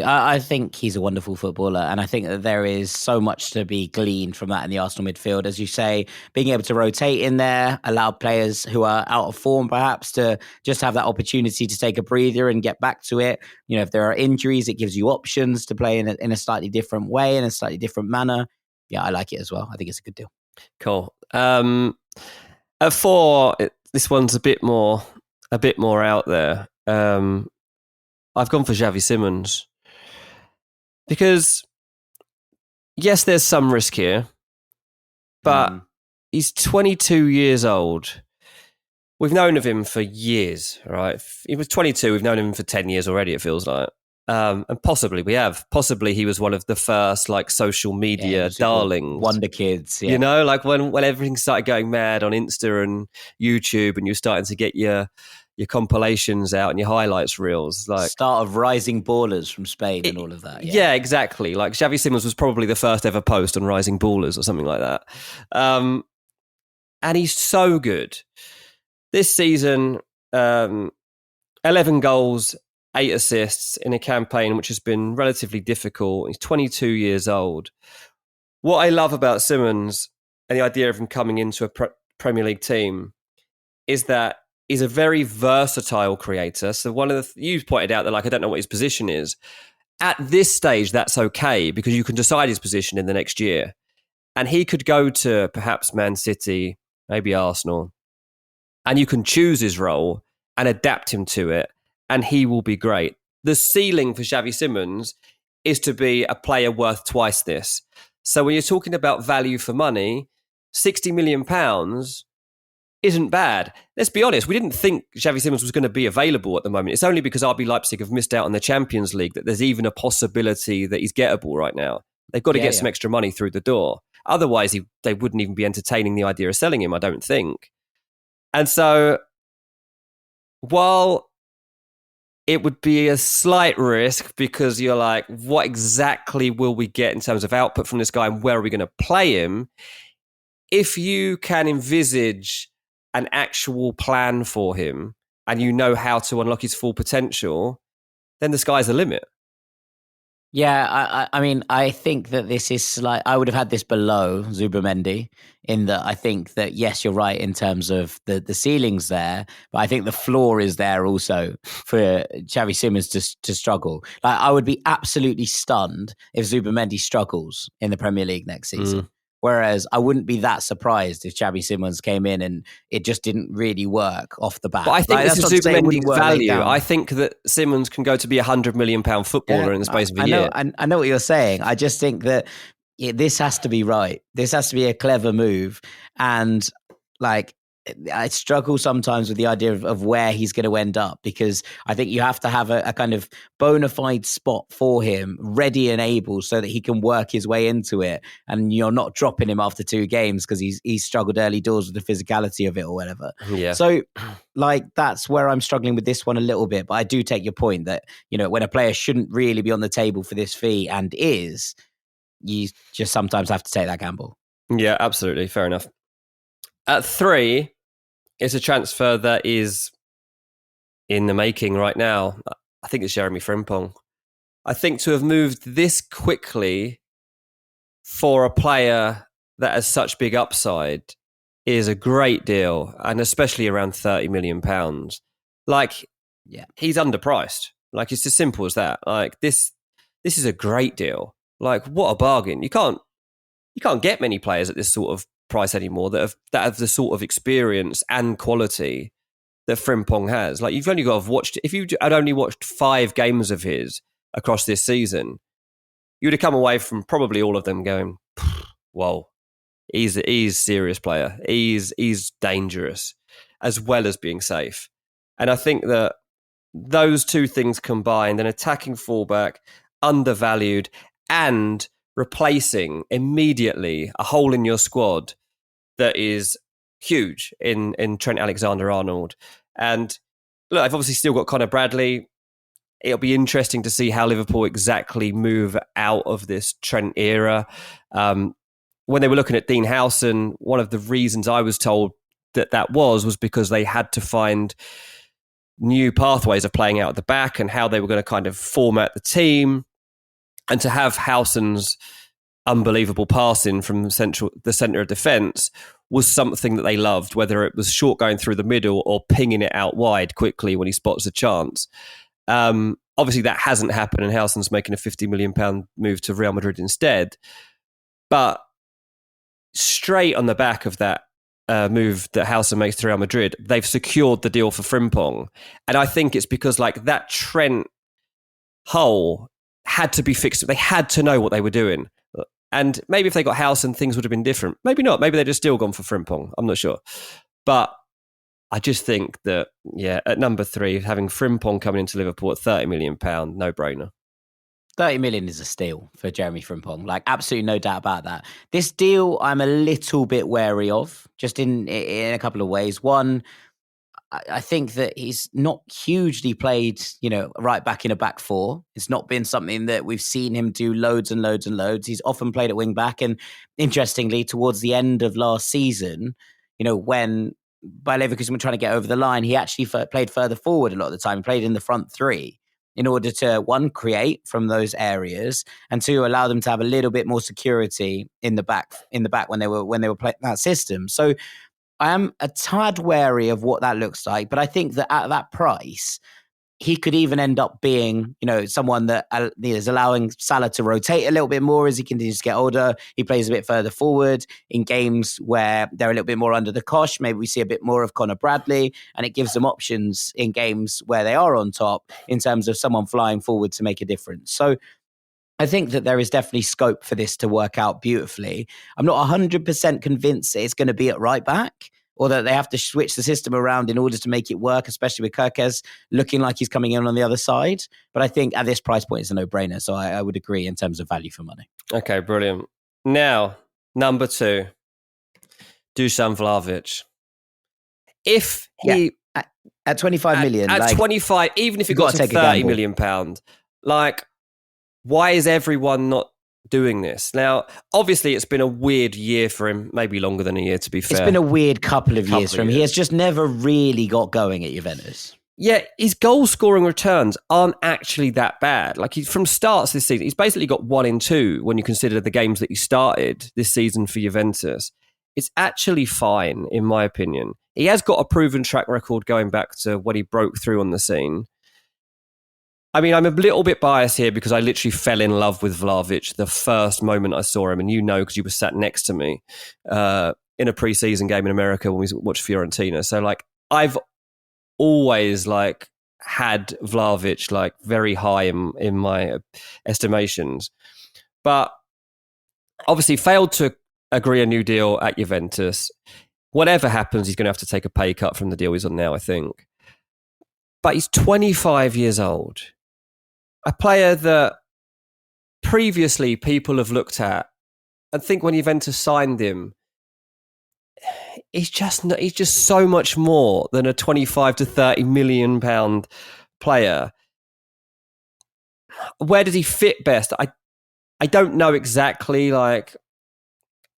I think he's a wonderful footballer, and I think that there is so much to be gleaned from that in the Arsenal midfield. As you say, being able to rotate in there, allow players who are out of form perhaps to just have that opportunity to take a breather and get back to it. You know, if there are injuries, it gives you options to play in a slightly different way, in a slightly different manner. Yeah, I like it as well. I think it's a good deal. Cool. At 4, this one's a bit more out there. I've gone for Xavi Simons because, yes, there's some risk here, but he's 22 years old. We've known of him for years, right? He was 22. We've known him for 10 years already, it feels like. And possibly we have. Possibly he was one of the first like social media darlings. Wonder kids. Yeah. You know, like when everything started going mad on Insta and YouTube and you're starting to get your compilations out and your highlights reels. Like start of Rising Ballers from Spain and all of that. Yeah, exactly. Like Xavi Simons was probably the first ever post on Rising Ballers or something like that. And he's so good. This season, 11 goals, 8 assists in a campaign which has been relatively difficult. He's 22 years old. What I love about Simons and the idea of him coming into a Premier League team is that he's a very versatile creator. So one of the you pointed out that like I don't know what his position is. At this stage, that's okay because you can decide his position in the next year. And he could go to perhaps Man City, maybe Arsenal, and you can choose his role and adapt him to it, and he will be great. The ceiling for Xavi Simons is to be a player worth twice this. So when you're talking about value for money, £60 million isn't bad. Let's be honest, we didn't think Xavi Simons was going to be available at the moment. It's only because RB Leipzig have missed out on the Champions League that there's even a possibility that he's gettable right now. They've got to get some extra money through the door. Otherwise, they wouldn't even be entertaining the idea of selling him, I don't think. And so, while it would be a slight risk because you're like, what exactly will we get in terms of output from this guy and where are we going to play him? If you can envisage an actual plan for him and you know how to unlock his full potential, then the sky's the limit. Yeah, I mean, I think that this is like, I would have had this below Zubimendi in that I think that, yes, you're right in terms of the ceilings there, but I think the floor is there also for Xavi Simons to struggle. Like, I would be absolutely stunned if Zubimendi struggles in the Premier League next season. Whereas I wouldn't be that surprised if Xavi Simons came in and it just didn't really work off the bat. But I think this is Zubimendi's value. I think that Simons can go to be £100 million footballer in the space of a year. I know what you're saying. I just think that this has to be right. This has to be a clever move. And like, I struggle sometimes with the idea of where he's going to end up, because I think you have to have a kind of bona fide spot for him ready and able so that he can work his way into it. And you're not dropping him after 2 games because he's struggled early doors with the physicality of it or whatever. Yeah. So like, that's where I'm struggling with this one a little bit. But I do take your point that, you know, when a player shouldn't really be on the table for this fee and is, you just sometimes have to take that gamble. Yeah, absolutely. Fair enough. At 3, it's a transfer that is in the making right now. I think it's Jeremie Frimpong. I think to have moved this quickly for a player that has such big upside is a great deal, and especially around £30 million. Like, yeah, he's underpriced. Like, it's as simple as that. Like, this is a great deal. Like, what a bargain. You can't get many players at this sort of price anymore that have the sort of experience and quality that Frimpong has. Like, you've only got to have watched, if you had only watched 5 games of his across this season, you would have come away from probably all of them going, whoa, he's a serious player. He's dangerous as well as being safe. And I think that those two things combined, an attacking fullback, undervalued, and replacing immediately a hole in your squad that is huge in Trent Alexander-Arnold. And look, I've obviously still got Conor Bradley. It'll be interesting to see how Liverpool exactly move out of this Trent era. When they were looking at Dean Howson, one of the reasons I was told that was because they had to find new pathways of playing out at the back and how they were going to kind of format the team. And to have Howson's unbelievable passing from the centre of defence was something that they loved, whether it was short going through the middle or pinging it out wide quickly when he spots a chance. Obviously, that hasn't happened, and Howson's making a £50 million move to Real Madrid instead. But straight on the back of that move that Howson makes to Real Madrid, they've secured the deal for Frimpong. And I think it's because like that Trent hole had to be fixed. They had to know what they were doing. And maybe if they got Howson, things would have been different. Maybe not. Maybe they'd have still gone for Frimpong. I'm not sure. But I just think that, at number 3, having Frimpong coming into Liverpool at £30 million, no-brainer. 30 million is a steal for Jeremie Frimpong. Like, absolutely no doubt about that. This deal, I'm a little bit wary of, just in a couple of ways. One, I think that he's not hugely played, right back in a back four. It's not been something that we've seen him do loads and loads and loads. He's often played at wing back. And interestingly, towards the end of last season, when Bayer Leverkusen were trying to get over the line, he actually played further forward a lot of the time. He played in the front three in order to, one, create from those areas, and two, allow them to have a little bit more security in the back when they were playing that system. So I am a tad wary of what that looks like, but I think that at that price, he could even end up being, someone that is allowing Salah to rotate a little bit more as he continues to get older. He plays a bit further forward in games where they're a little bit more under the cosh. Maybe we see a bit more of Conor Bradley, and it gives them options in games where they are on top in terms of someone flying forward to make a difference. So I think that there is definitely scope for this to work out beautifully. I'm not 100% convinced that it's going to be at right back, or that they have to switch the system around in order to make it work, especially with Kerkez looking like he's coming in on the other side. But I think at this price point, it's a no-brainer. So I would agree in terms of value for money. Okay, brilliant. Now, number 2, Dusan Vlahovic. If he... At 25 million. At 25, even if he got to £30 million, like, why is everyone not doing this? Now, obviously, it's been a weird year for him, maybe longer than a year, to be fair. It's been a weird couple of years for him. He has just never really got going at Juventus. Yeah, his goal-scoring returns aren't actually that bad. Like, from starts this season, he's basically got 1 in 2 when you consider the games that he started this season for Juventus. It's actually fine, in my opinion. He has got a proven track record going back to when he broke through on the scene. I mean, I'm a little bit biased here because I literally fell in love with Vlahovic the first moment I saw him. And because you were sat next to me in a pre-season game in America when we watched Fiorentina. So, like, I've always, like, had Vlahovic, like, very high in my estimations. But obviously failed to agree a new deal at Juventus. Whatever happens, he's going to have to take a pay cut from the deal he's on now, I think. But he's 25 years old. A player that previously people have looked at and think when Juventus signed him, he's just so much more than a 25 to 30 million pound player. Where does he fit best? I don't know exactly. Like,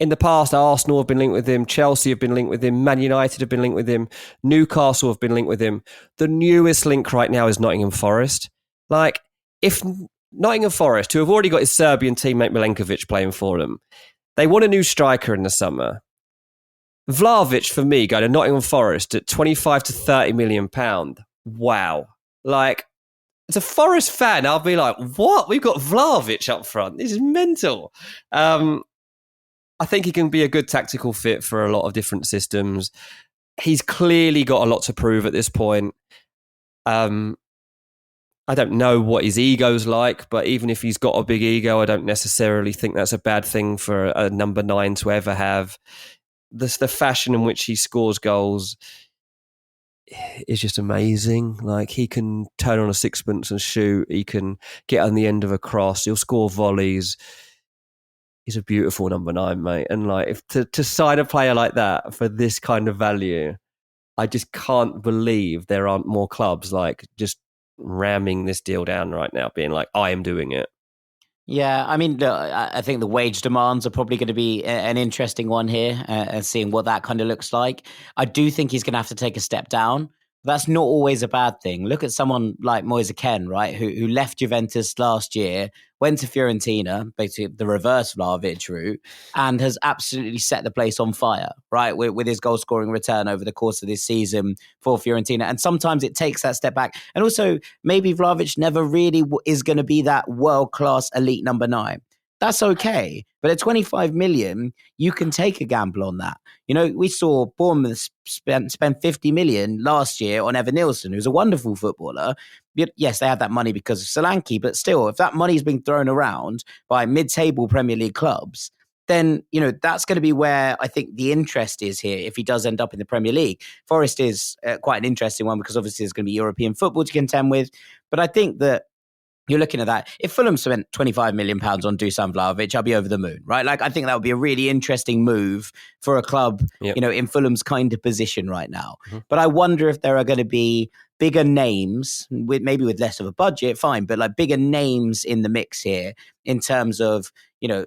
in the past, Arsenal have been linked with him, Chelsea have been linked with him, Man United have been linked with him, Newcastle have been linked with him. The newest link right now is Nottingham Forest. Like, if Nottingham Forest, who have already got his Serbian teammate Milenkovic playing for them, they want a new striker in the summer. Vlahovic, for me, going to Nottingham Forest at 25 to 30 million pound. Wow. Like, as a Forest fan, I'll be like, what? We've got Vlahovic up front. This is mental. I think he can be a good tactical fit for a lot of different systems. He's clearly got a lot to prove at this point. I don't know what his ego's like, but even if he's got a big ego, I don't necessarily think that's a bad thing for a number 9 to ever have. The fashion in which he scores goals is just amazing. Like, he can turn on a sixpence and shoot. He can get on the end of a cross. He'll score volleys. He's a beautiful number 9, mate. And like, if to sign a player like that for this kind of value, I just can't believe there aren't more clubs like just ramming this deal down right now, being like, I am doing it. Yeah, I mean, I think the wage demands are probably going to be an interesting one here, and seeing what that kind of looks like. I do think he's going to have to take a step down that's not always a bad thing. Look at someone like Moise Kean, right, who left Juventus last year, went to Fiorentina, basically the reverse Vlahovic route, and has absolutely set the place on fire, right, with his goal-scoring return over the course of this season for Fiorentina. And sometimes it takes that step back. And also, maybe Vlahovic never really is going to be that world-class elite number 9. That's okay. But at 25 million, you can take a gamble on that. You know, we saw Bournemouth spend 50 million last year on Evan Nielsen, who's a wonderful footballer. Yes, they had that money because of Solanke, but still, if that money's being thrown around by mid-table Premier League clubs, then, you know, that's going to be where I think the interest is here if he does end up in the Premier League. Forest is quite an interesting one because obviously there's going to be European football to contend with. But I think that you're looking at that. If Fulham spent £25 million on Dusan Vlahovic, I'll be over the moon, right? Like, I think that would be a really interesting move for a club, you know, in Fulham's kind of position right now. Mm-hmm. But I wonder if there are going to be bigger names, maybe with less of a budget, fine, but like bigger names in the mix here in terms of, you know,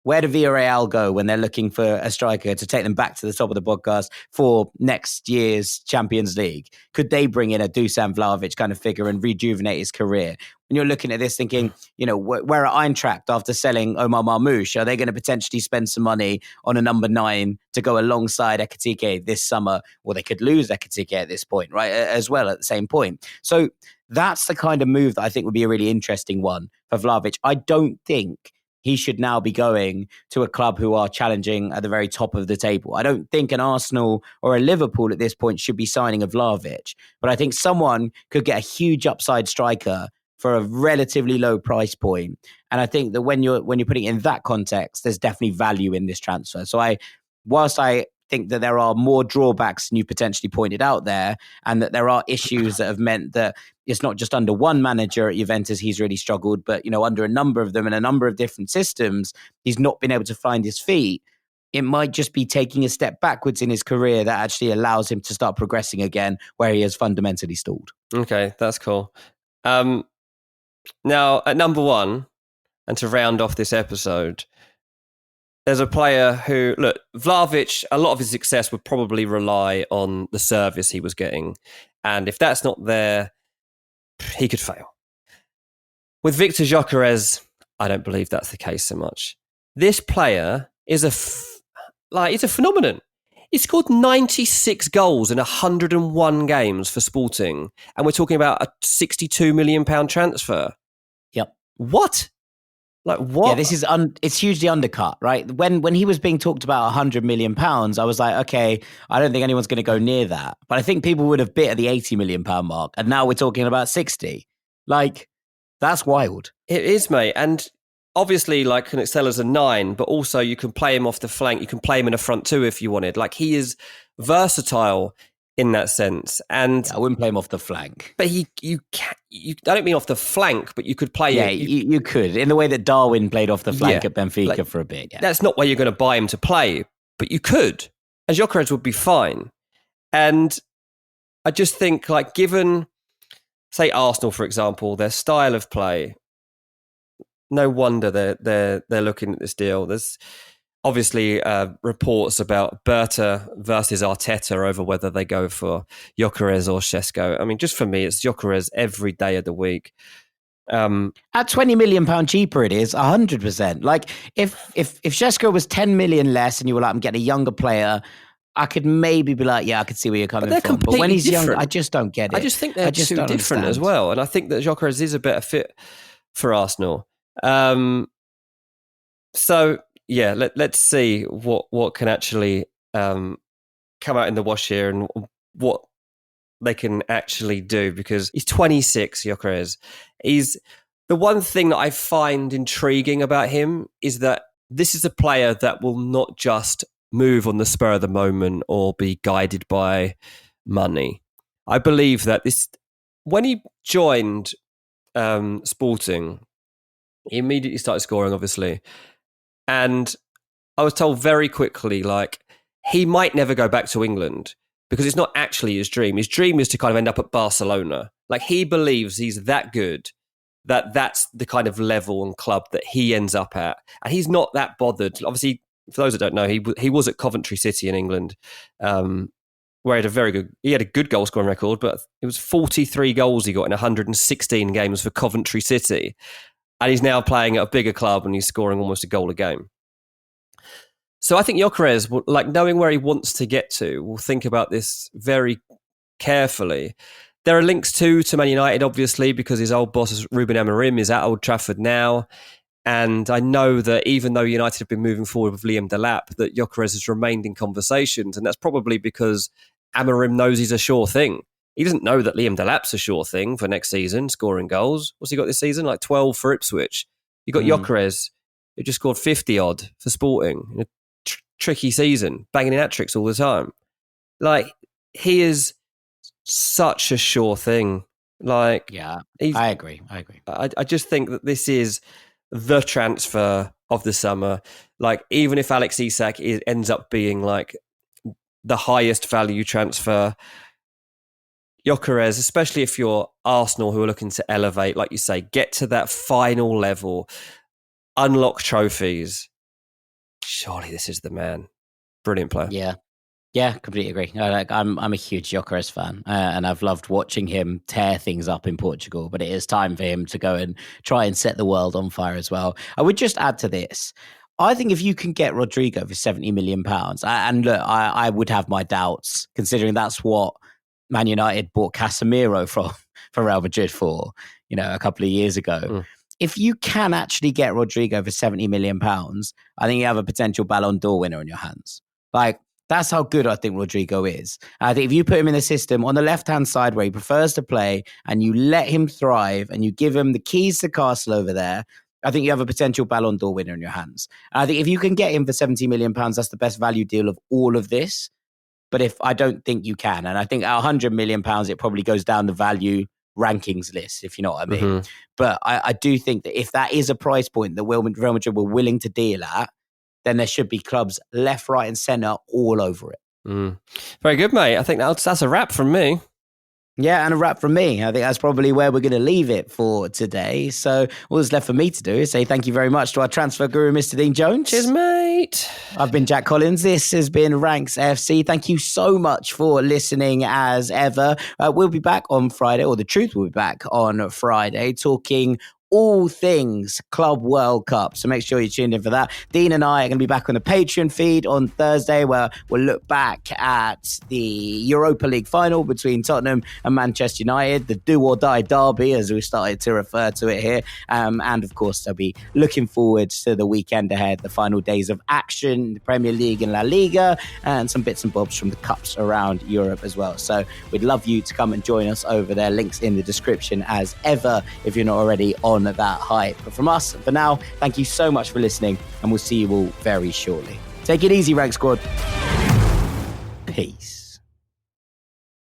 where do Villarreal go when they're looking for a striker to take them back to the top of the podcast for next year's Champions League? Could they bring in a Dusan Vlahovic kind of figure and rejuvenate his career? When you're looking at this thinking, you know, where are Eintracht after selling Omar Marmoush? Are they going to potentially spend some money on a number 9 to go alongside Ekitike this summer? Or they could lose Ekitike at this point, right? As well at the same point. So that's the kind of move that I think would be a really interesting one for Vlahovic. I don't think he should now be going to a club who are challenging at the very top of the table. I don't think an Arsenal or a Liverpool at this point should be signing a Vlahovic, but I think someone could get a huge upside striker for a relatively low price point. And I think that when you're putting it in that context, there's definitely value in this transfer. So whilst I think that there are more drawbacks than you potentially pointed out there, and that there are issues that have meant that it's not just under one manager at Juventus he's really struggled, but, you know, under a number of them and a number of different systems, he's not been able to find his feet. It might just be taking a step backwards in his career that actually allows him to start progressing again where he has fundamentally stalled. Okay, that's cool. Now, at number 1, and to round off this episode, there's a player who, look, Vlahovic, a lot of his success would probably rely on the service he was getting. And if that's not there, he could fail. With Viktor Gyokeres, I don't believe that's the case so much. This player is he's a phenomenon. He scored 96 goals in 101 games for Sporting. And we're talking about a £62 million transfer. Yep. What? Like what? Yeah, this is it's hugely undercut, right? When he was being talked about £100 million, I was like, okay, I don't think anyone's going to go near that. But I think people would have bit at the £80 million mark, and now we're talking about 60. Like, that's wild. It is, mate. And obviously, like, can excel as a 9, but also you can play him off the flank. You can play him in a front 2 if you wanted. Like, he is versatile in that sense. And I wouldn't play him off the flank. But I don't mean off the flank, but you could play him. Yeah, you could. In the way that Darwin played off the flank at Benfica for a bit. Yeah. That's not where you're going to buy him to play, but you could. And Gyokeres would be fine. And I just think, like, given, say, Arsenal, for example, their style of play, no wonder they're looking at this deal. There's obviously reports about Berta versus Arteta over whether they go for Gyokeres or Sesko. I mean, just for me, it's Gyokeres every day of the week. At £20 million cheaper, it is 100%. Like, if Sesko was 10 million less and you were like, I'm getting a younger player, I could maybe be like, yeah, I could see where you're coming from. But when he's different. Young, I just don't get it. I just think they're too different as well. And I think that Gyokeres is a better fit for Arsenal. So yeah, let's see what can actually come out in the wash here and what they can actually do, because he's 26, Gyokeres. He's the one thing that I find intriguing about him is that this is a player that will not just move on the spur of the moment or be guided by money. I believe that when he joined Sporting, he immediately started scoring, obviously. And I was told very quickly, like, he might never go back to England because it's not actually his dream. His dream is to kind of end up at Barcelona. Like, he believes he's that good that that's the kind of level and club that he ends up at. And he's not that bothered. Obviously, for those that don't know, he was at Coventry City in England where he had a good goal scoring record, but it was 43 goals he got in 116 games for Coventry City. And he's now playing at a bigger club and he's scoring almost a goal a game. So I think Gyokeres, like knowing where he wants to get to, will think about this very carefully. There are links to Man United, obviously, because his old boss, Ruben Amorim, is at Old Trafford now. And I know that even though United have been moving forward with Liam Delap, that Gyokeres has remained in conversations. And that's probably because Amorim knows he's a sure thing. He doesn't know that Liam Delap's a sure thing for next season, scoring goals. What's he got this season? Like 12 for Ipswich. You got Gyokeres, who just scored 50-odd for Sporting in a tricky season, banging in hat-tricks all the time. Like, he is such a sure thing. Like, yeah, I agree. I just think that this is the transfer of the summer. Like, even if Alex Isak ends up being like the highest value transfer, Gyokeres, especially if you're Arsenal who are looking to elevate, like you say, get to that final level, unlock trophies. Surely this is the man. Brilliant player. Yeah, completely agree. I'm a huge Gyokeres fan, and I've loved watching him tear things up in Portugal. But it is time for him to go and try and set the world on fire as well. I would just add to this. I think if you can get Rodrygo for £70 million, and look, I would have my doubts considering that's what Man United bought Casemiro for Real Madrid for, a couple of years ago. If you can actually get Rodrygo for £70 million, I think you have a potential Ballon d'Or winner on your hands. Like, that's how good I think Rodrygo is. I think if you put him in the system on the left-hand side where he prefers to play and you let him thrive and you give him the keys to castle over there, I think you have a potential Ballon d'Or winner in your hands. And I think if you can get him for £70 million, that's the best value deal of all of this. But I don't think you can. And I think at £100 million, it probably goes down the value rankings list, if you know what I mean. But I do think that if that is a price point that Real Madrid were willing to deal at, then there should be clubs left, right and centre all over it. Very good, mate. I think that's a wrap from me. Yeah, and a wrap from me. I think that's probably where we're going to leave it for today. So all that's left for me to do is say thank you very much to our transfer guru, Mr. Dean Jones. Cheers, mate. I've been Jack Collins. This has been Ranks FC. Thank you so much for listening as ever. We'll be back on Friday, or The Truth will be back on Friday, talking all things Club World Cup. So make sure you're tuned in for that. Dean and I are going to be back on the Patreon feed on Thursday, where we'll look back at the Europa League final between Tottenham and Manchester United, the do or die derby, as we started to refer to it here. And of course, they'll be looking forward to the weekend ahead, the final days of action, the Premier League and La Liga, and some bits and bobs from the cups around Europe as well. So we'd love you to come and join us over there. Links in the description as ever, if you're not already on that hype. But from us, for now, thank you so much for listening, and we'll see you all very shortly. Take it easy, Rank Squad. Peace.